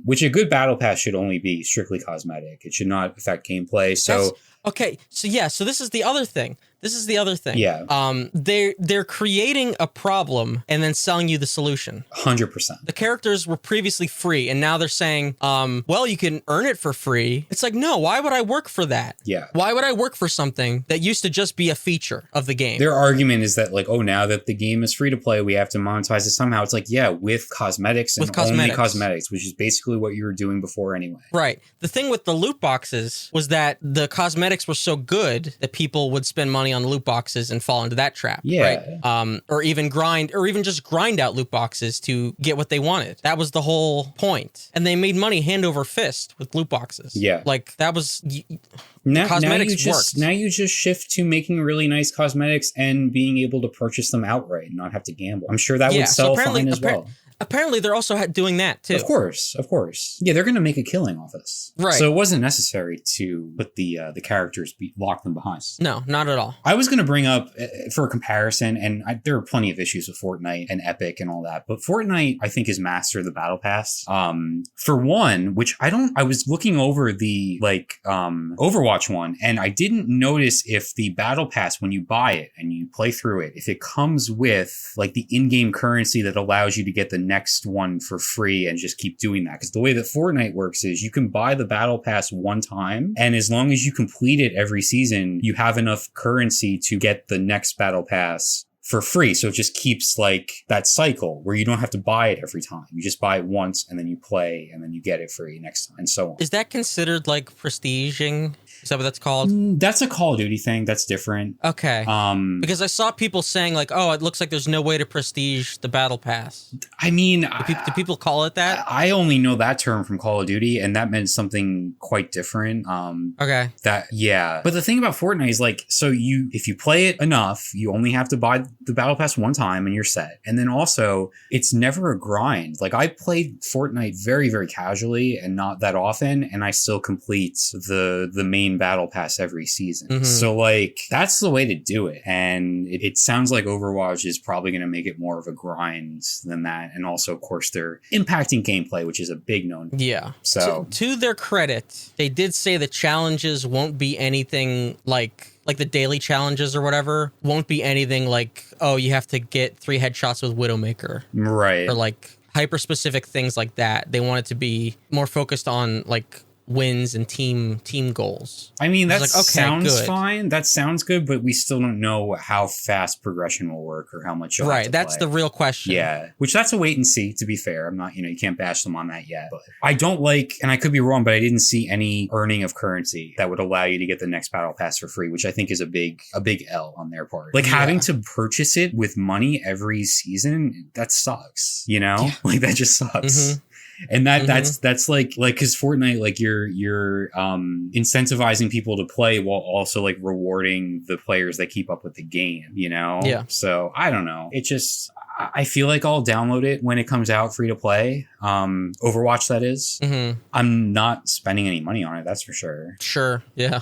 which a good battle pass should only be strictly cosmetic. It should not affect gameplay. So this is the other thing. Yeah. They're creating a problem and then selling you the solution. 100%. The characters were previously free and now they're saying, well, you can earn it for free. It's like, no, why would I work for that? Yeah. Why would I work for something that used to just be a feature of the game? Their argument is that like, now that the game is free to play, we have to monetize it somehow. It's like, yeah, with cosmetics and only cosmetics, which is basically what you were doing before anyway. Right. The thing with the loot boxes was that the cosmetics were so good that people would spend money on loot boxes and fall into that trap. Yeah. Right? Or even just grind out loot boxes to get what they wanted. That was the whole point. And they made money hand over fist with loot boxes. Yeah. Like that was cosmetics worked. Now you just shift to making really nice cosmetics and being able to purchase them outright and not have to gamble. I'm sure that would sell fine as well. Apparently, they're also doing that, too. Of course. Yeah, they're going to make a killing off this. Right. So it wasn't necessary to put the characters, lock them behind. No, not at all. I was going to bring up, for a comparison, and there are plenty of issues with Fortnite and Epic and all that, but Fortnite, I think, has mastered the Battle Pass. For one, which I was looking over the, Overwatch one, and I didn't notice if the Battle Pass, when you buy it and you play through it, if it comes with, the in-game currency that allows you to get the next one for free and just keep doing that. Because the way that Fortnite works is you can buy the battle pass one time, and as long as you complete it every season, you have enough currency to get the next battle pass for free. So it just keeps that cycle where you don't have to buy it every time. You just buy it once and then you play and then you get it free next time and so on. Is that considered prestiging? Is that what that's called? That's a Call of Duty thing. That's different. Okay. Because I saw people saying it looks like there's no way to prestige the battle pass. I mean, do people call it that? I only know that term from Call of Duty, and that meant something quite different. Okay. But the thing about Fortnite is so if you play it enough, you only have to buy the battle pass one time and you're set. And then also it's never a grind. Like I played Fortnite very, very casually and not that often, and I still complete the main battle pass every season. So like that's the way to do it. And it sounds like Overwatch is probably going to make it more of a grind than that. And also, of course, they're impacting gameplay, which is a big no. Yeah. So to their credit, they did say the challenges won't be anything like the daily challenges or whatever won't be anything like, oh, you have to get 3 headshots with Widowmaker. Right. Or like hyper specific things like that. They want it to be more focused on like wins and team goals. I mean, that like, okay, sounds good. fine. That sounds good, but we still don't know how fast progression will work or how much you'll have to That's play. the real question. Yeah, which that's a wait and see, to be fair. I'm not, you can't bash them on that yet. But I don't like, and I could be wrong, but I didn't see any earning of currency that would allow you to get the next battle pass for free, which I think is a big L on their part. Like having to purchase it with money every season, that sucks, Yeah. Like that just sucks. And that's like because Fortnite, like you're incentivizing people to play while also like rewarding the players that keep up with the game, Yeah. So I don't know. It just, I feel like I'll download it when it comes out free to play. Overwatch, that is. I'm not spending any money on it, that's for sure. Sure. Yeah.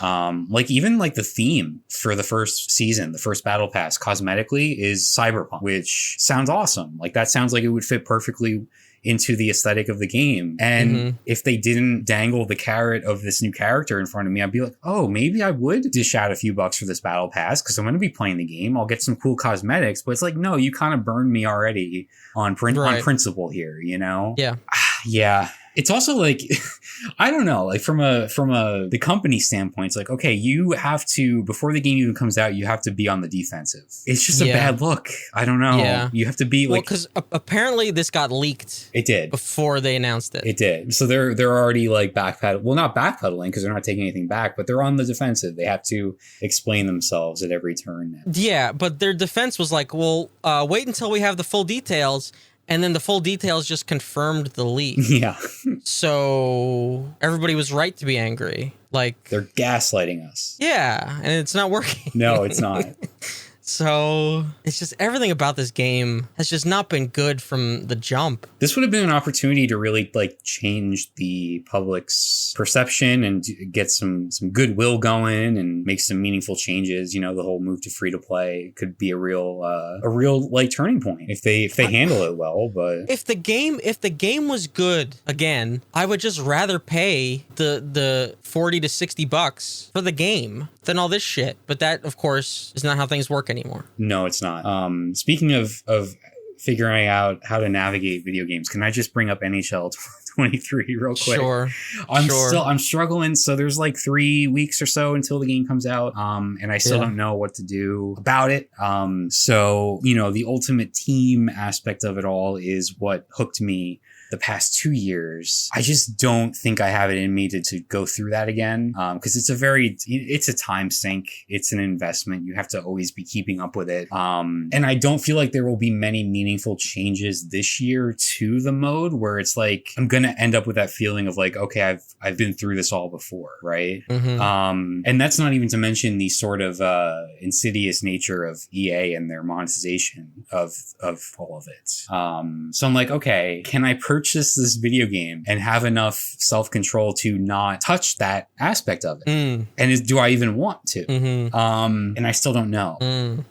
Like even like the theme for the first season, the first battle pass cosmetically is Cyberpunk, which sounds awesome. Like that sounds like it would fit perfectly into the aesthetic of the game. And if they didn't dangle the carrot of this new character in front of me, I'd be like, oh, maybe I would dish out a few bucks for this battle pass because I'm going to be playing the game. I'll get some cool cosmetics. But it's like, no, you kind of burned me already on principle here, Yeah. Yeah. It's also like, I don't know, like from the company standpoint, it's like, okay, you have to, before the game even comes out, you have to be on the defensive. It's just a bad look. I don't know. Yeah. You have to be like, because apparently this got leaked. It did. Before they announced it. It did. So they're already like backpedaling. Well, not backpedaling because they're not taking anything back, but they're on the defensive. They have to explain themselves at every turn now. Yeah, but their defense was like, well, wait until we have the full details. And then the full details just confirmed the leak. Yeah. So everybody was right to be angry. Like they're gaslighting us. Yeah, and it's not working. No, it's not. So it's just everything about this game has just not been good from the jump. This would have been an opportunity to really like change the public's perception and get some goodwill going and make some meaningful changes. The whole move to free to play could be a real like turning point if they handle it well. But if the game was good, again, I would just rather pay the $40 to $60 for the game than all this shit. But that, of course, is not how things work anymore. No, it's not. Speaking of figuring out how to navigate video games, can I just bring up NHL 23 real quick? Sure. I'm struggling. So there's like 3 weeks or so until the game comes out. And I still don't know what to do about it. So, the ultimate team aspect of it all is what hooked me the past 2 years. I just don't think I have it in me to go through that again. Cause it's a time sink. It's an investment. You have to always be keeping up with it. And I don't feel like there will be many meaningful changes this year to the mode where it's like, I'm going to end up with that feeling of like, okay, I've been through this all before. Right. And that's not even to mention the sort of, insidious nature of EA and their monetization of all of it. So I'm like, okay, can I purchase this video game and have enough self-control to not touch that aspect of it? And do I even want to? And I still don't know.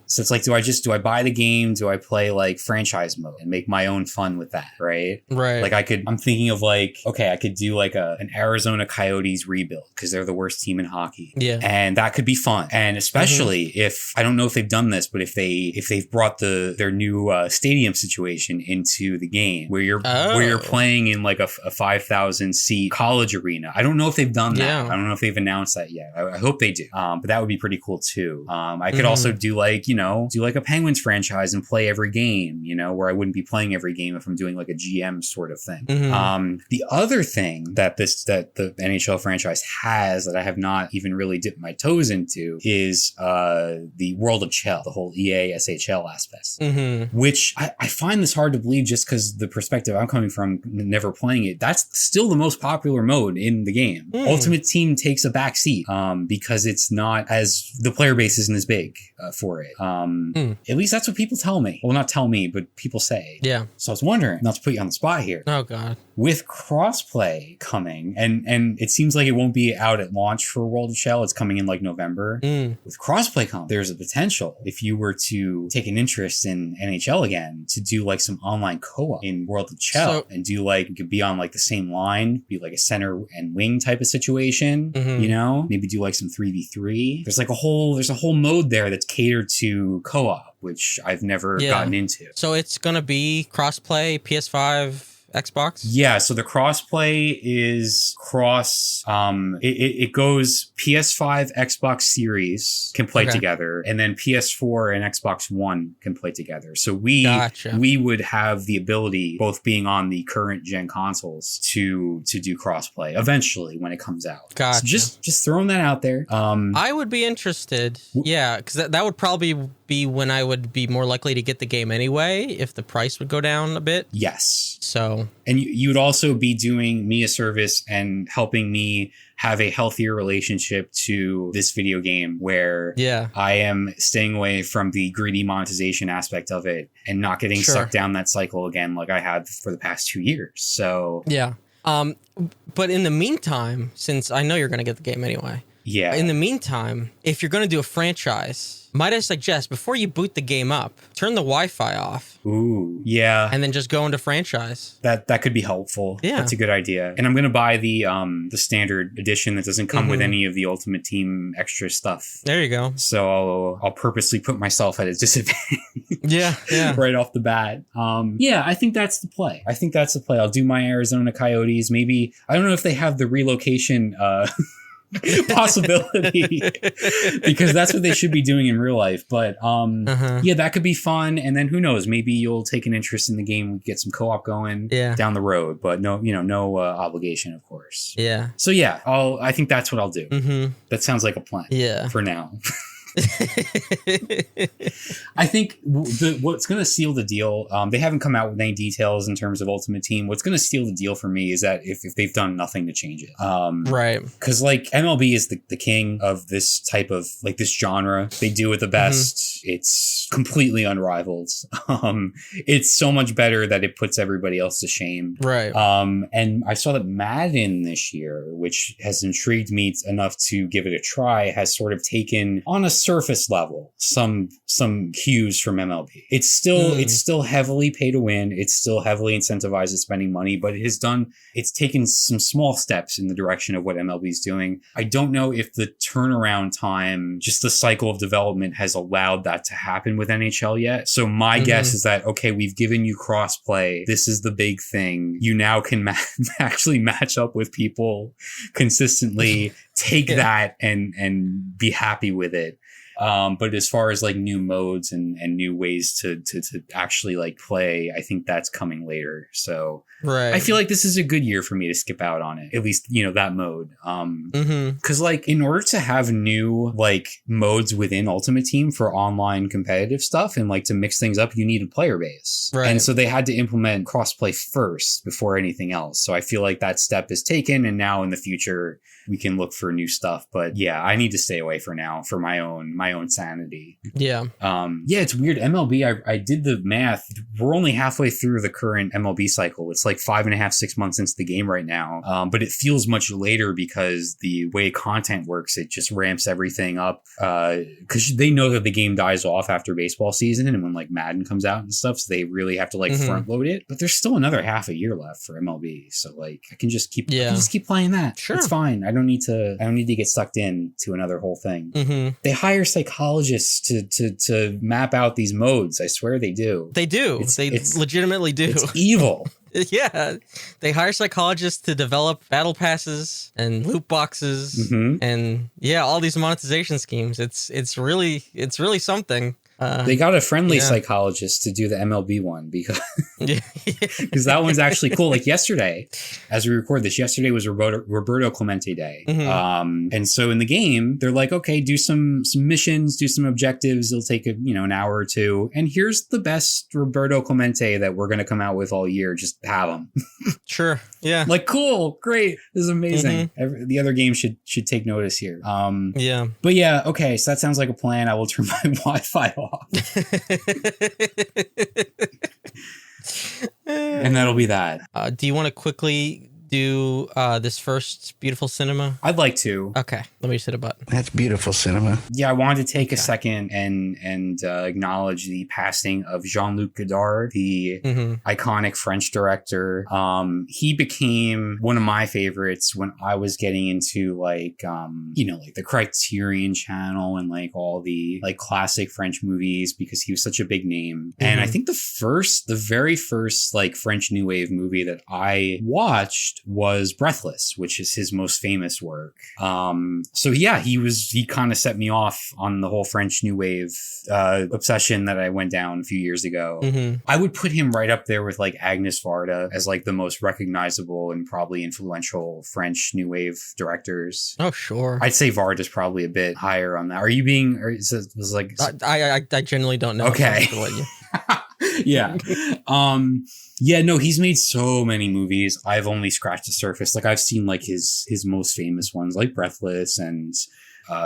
So it's like, do I buy the game? Do I play like franchise mode and make my own fun with that? Right. Like I'm thinking of like, okay, I could do like an Arizona Coyotes rebuild because they're the worst team in hockey. Yeah. And that could be fun. And especially if, I don't know if they've done this, but if they've brought their new stadium situation into the game where you're playing in like a 5,000 seat college arena. I don't know if they've done that. Yeah. I don't know if they've announced that yet. I hope they do. But that would be pretty cool too. I could also do like a Penguins franchise and play every game, where I wouldn't be playing every game if I'm doing like a GM sort of thing. The other thing that the NHL franchise has that I have not even really dipped my toes into is the World of Chell, the whole EA SHL aspect, which I find this hard to believe just because the perspective I'm coming from from never playing it, that's still the most popular mode in the game. Ultimate Team takes a back seat because it's not as, the player base isn't as big for it. At least that's what people tell me. Well, not tell me, but people say. Yeah. So I was wondering, not to put you on the spot here. Oh God. With crossplay coming, and it seems like it won't be out at launch for World of Shell. It's coming in like November. With crossplay coming, there's a potential, if you were to take an interest in NHL again, to do like some online co-op in World of Shell and do like, you could be on like the same line, be like a center and wing type of situation, you know, maybe do like some 3v3. There's a whole mode there that's catered to co-op, which I've never gotten into. So it's going to be crossplay, PS5, Xbox? Yeah, so the crossplay is it goes PS5, Xbox Series can play together, and then PS4 and Xbox One can play together. So we would have the ability, both being on the current gen consoles, to do crossplay eventually when it comes out. Gotcha. So just throwing that out there. I would be interested. Yeah, because that would probably be when I would be more likely to get the game anyway, if the price would go down a bit. Yes. So, and you would also be doing me a service and helping me have a healthier relationship to this video game, where I am staying away from the greedy monetization aspect of it and not getting sucked down that cycle again like I have for the past 2 years. So yeah. But in the meantime, since I know you're going to get the game anyway, in the meantime, if you're going to do a franchise, might I suggest, before you boot the game up, turn the Wi-Fi off. Ooh, yeah. And then just go into franchise. That could be helpful. Yeah. That's a good idea. And I'm going to buy the standard edition that doesn't come with any of the Ultimate Team extra stuff. There you go. So I'll purposely put myself at a disadvantage. Yeah. Right off the bat. I think that's the play. I'll do my Arizona Coyotes. Maybe, I don't know if they have the relocation possibility, because that's what they should be doing in real life. But that could be fun. And then who knows, maybe you'll take an interest in the game, get some co-op going down the road, but no obligation, of course. Yeah. So I think that's what I'll do. That sounds like a plan for now. I think what's going to seal the deal, they haven't come out with any details in terms of Ultimate Team. What's going to seal the deal for me is that if they've done nothing to change it. Right. Because like MLB is the king of this type of like this genre. They do it the best. It's completely unrivaled. It's so much better that it puts everybody else to shame. Right. And I saw that Madden this year, which has intrigued me enough to give it a try, has sort of taken on a surface level some cues from MLB. It's still heavily pay to win. It's still heavily incentivized at spending money, but it's taken some small steps in the direction of what MLB is doing. I don't know if the turnaround time, just the cycle of development, has allowed that to happen with NHL yet. So my guess is that, okay, we've given you crossplay. This is the big thing. You now can actually match up with people consistently, take that and be happy with it. But as far as like new modes and new ways to actually like play, I think that's coming later. So I feel like this is a good year for me to skip out on it. At least, that mode. Cause like in order to have new like modes within Ultimate Team for online competitive stuff and like to mix things up, you need a player base. Right. And so they had to implement crossplay first before anything else. So I feel like that step is taken, and now in the future we can look for new stuff. But yeah, I need to stay away for now for my own sanity. Yeah. It's weird. MLB, I did the math. We're only halfway through the current MLB cycle. It's like 5.5-6 months into the game right now. But it feels much later because the way content works, it just ramps everything up. Because they know that the game dies off after baseball season and when like Madden comes out and stuff. So they really have to like front load it. But there's still another half a year left for MLB. So like I can just keep playing that. Sure. It's fine. I don't need to get sucked in to another whole thing. They hire psychologists to map out these modes. I swear they do. They do. They legitimately do. It's evil. Yeah. They hire psychologists to develop battle passes and loot boxes and all these monetization schemes. It's really something. They got a friendly yeah. psychologist to do the MLB one because Yeah. because that one's actually cool. Like yesterday, as we record this, yesterday was Roberto Clemente Day. And so in the game, they're like, okay, do some missions, do some objectives. It'll take an hour or two. And here's the best Roberto Clemente that we're going to come out with all year. Just have them. Sure. Yeah. Like, cool, great, this is amazing. The other games should take notice here. Yeah. But yeah, okay, so that sounds like a plan. I will turn my Wi-Fi off. And that'll be that. Do you want to quickly do this first beautiful cinema? I'd like to. Okay, let me just hit a button. That's beautiful cinema. Yeah, I wanted to take a second and acknowledge the passing of Jean-Luc Godard, the iconic French director. He became one of my favorites when I was getting into like the Criterion Channel and like all the like classic French movies because he was such a big name. And I think the very first like French New Wave movie that I watched was Breathless, which is his most famous work. So yeah, he kind of set me off on the whole French New Wave obsession that I went down a few years ago. I would put him right up there with like Agnes Varda as like the most recognizable and probably influential French New Wave directors. Oh, sure. I'd say Varda's probably a bit higher on that. Are you being? Or is it was like? I generally don't know. Okay. Yeah. Yeah, no, he's made so many movies. I've only scratched the surface. Like I've seen like his most famous ones like Breathless and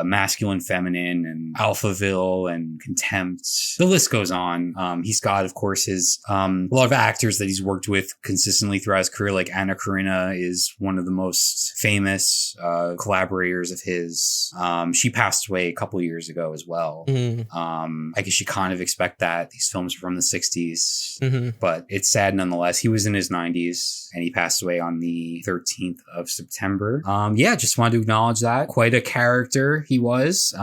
Masculine Feminine and Alphaville and Contempt. The list goes on. He's got, of course, his a lot of actors that he's worked with consistently throughout his career. Like Anna Karina is one of the most famous collaborators of his. She passed away a couple years ago as well. I guess you kind of expect that. These films are from the 60s, but it's sad nonetheless. He was in his 90s and he passed away on the 13th of September. Yeah, just wanted to acknowledge that. Quite a character he was.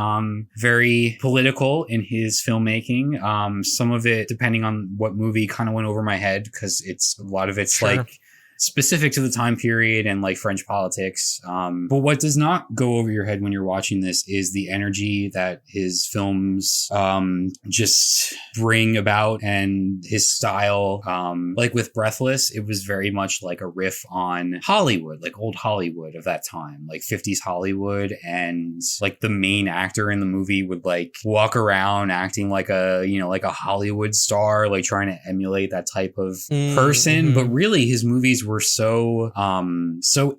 Very political in his filmmaking. Some of it, depending on what movie, kind of went over my head because a lot of it's like specific to the time period and like French politics. But what does not go over your head when you're watching this is the energy that his films just bring about and his style. Like with Breathless, it was very much like a riff on Hollywood, like old Hollywood of that time, like 50s Hollywood. And like the main actor in the movie would like walk around acting like a Hollywood star, like trying to emulate that type of person. But really his movies were so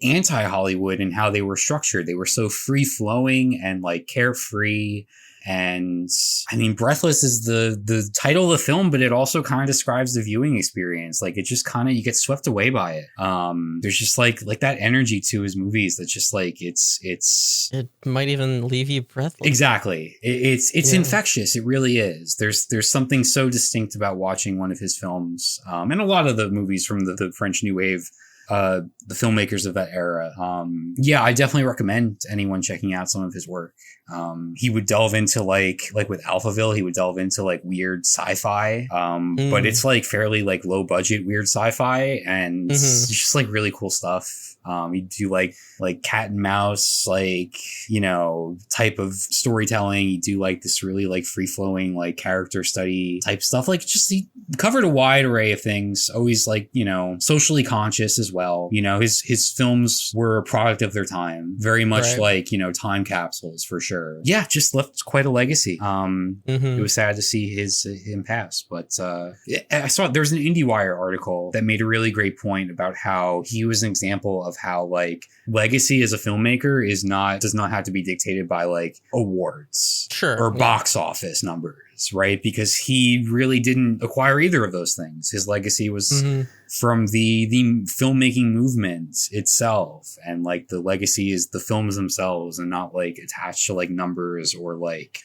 anti-Hollywood in how they were structured. They were so free-flowing and like carefree. And I mean, Breathless is the title of the film, but it also kind of describes the viewing experience. Like it just kind of, you get swept away by it. There's just like that energy to his movies that's just like, it might even leave you breathless. Exactly. It's infectious. It really is. There's something so distinct about watching one of his films. And a lot of the movies from the French New Wave, the filmmakers of that era. Yeah, I definitely recommend anyone checking out some of his work. He would delve into like with Alphaville, he would delve into like weird sci-fi, but it's like fairly like low budget weird sci-fi, and it's just like really cool stuff. You do like cat and mouse, like, type of storytelling. You do like this really like free flowing, like character study type stuff. Like just he covered a wide array of things, always like, socially conscious as well. His films were a product of their time, very much like, time capsules for sure. Yeah, just left quite a legacy. It was sad to see him pass, but I saw there's an IndieWire article that made a really great point about how he was an example of how like legacy as a filmmaker does not have to be dictated by like awards or box office numbers, right? Because he really didn't acquire either of those things. His legacy was from the filmmaking movement itself, and like the legacy is the films themselves and not like attached to like numbers or like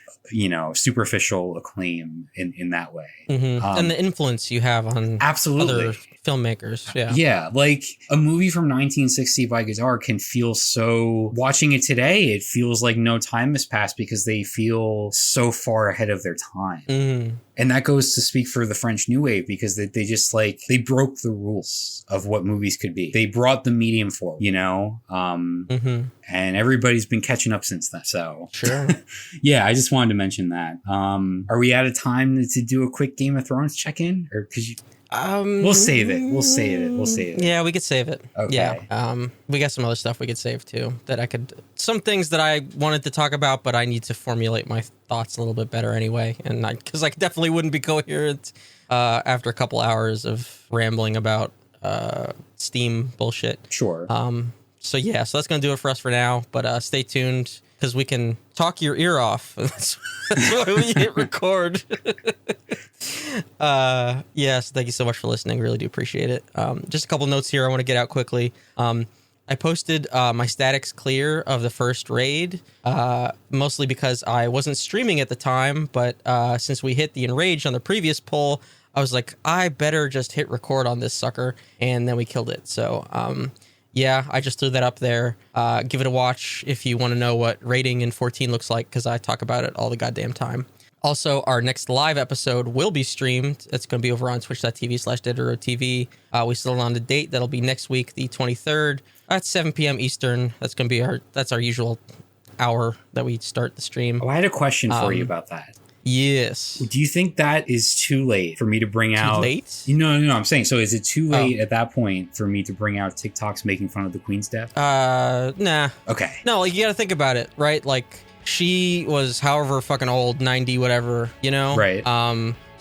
superficial acclaim in that way. And the influence you have on other filmmakers. Yeah, like a movie from 1960 by Godard can feel so, watching it today, it feels like no time has passed because they feel so far ahead of their time. And that goes to speak for the French New Wave, because they just like, they broke the the rules of what movies could be. They brought the medium forward, you know? And everybody's been catching up since then. So Sure. yeah, I just wanted to mention that. Are we out of time to do a quick Game of Thrones check-in? Or because we'll save it. We'll save it. Yeah, we could save it. Okay. Yeah. We got some other stuff we could save too that I could. Some things that I wanted to talk about, but I need to formulate my thoughts a little bit better anyway, and because I definitely wouldn't be coherent after a couple hours of rambling about Steam bullshit. Sure. So yeah, so that's gonna do it for us for now. But stay tuned because we can talk your ear off. That's why we hit record. Yes, thank you so much for listening. Really do appreciate it. Just a couple notes here I want to get out quickly. I posted my statics clear of the first raid, mostly because I wasn't streaming at the time, but since we hit the enraged on the previous poll, I was like, I better just hit record on this sucker, and then we killed it. So yeah, I just threw that up there. Give it a watch if you want to know what raiding in 14 looks like, because I talk about it all the goddamn time. Also, our next live episode will be streamed. It's going to be over on twitch.tv/DeadEndRoad TV. We still on the date. That'll be next week, the 23rd at 7 p.m. Eastern. That's going to be our usual hour that we start the stream. Oh, I had a question for you about that. Yes. Do you think that is too late for me to bring out? Too late? No. I'm saying, so is it too late at that point for me to bring out TikToks making fun of the Queen's death? Nah. Okay. No, like you got to think about it, right? Like she was however fucking old, 90, whatever, you know? Right.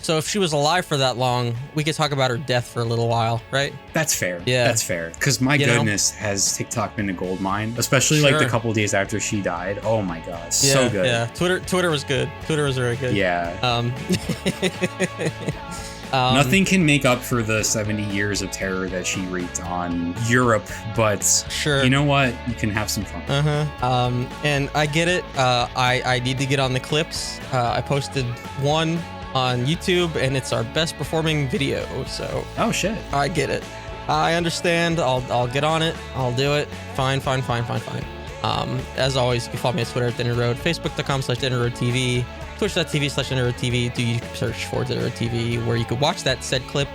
So if she was alive for that long, we could talk about her death for a little while, right? That's fair. Yeah. That's fair. Because my goodness, has TikTok been a gold mine, especially like the couple days after she died. Oh my God. So good. Yeah. Twitter was good. Twitter was very good. Yeah. Nothing can make up for the 70 years of terror that she wreaked on Europe, but sure. You know what? You can have some fun. And I get it. I need to get on the clips. I posted one on YouTube, and it's our best performing video. So oh shit, I get it. I understand. I'll get on it. I'll do it. Fine. As always, you can follow me on Twitter at DeadEndRoad, Facebook.com/DeadEndRoadTV, Twitch.tv/DeadEndRoadTV. Do you search for DeadEndRoadTV, where you could watch that said clip,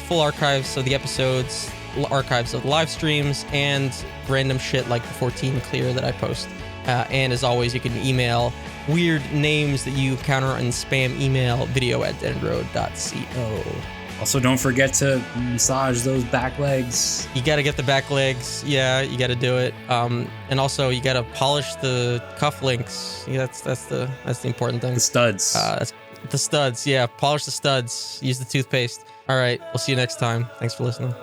full archives of the episodes, archives of the live streams, and random shit like the 14 clear that I post. And as always, you can email weird names that you encounter in spam email, video@deadendroad.co. Also, don't forget to massage those back legs. You got to get the back legs. Yeah, you got to do it. And also, you got to polish the cufflinks. Yeah, that's the important thing. The studs. That's the studs. Yeah, polish the studs. Use the toothpaste. All right, we'll see you next time. Thanks for listening.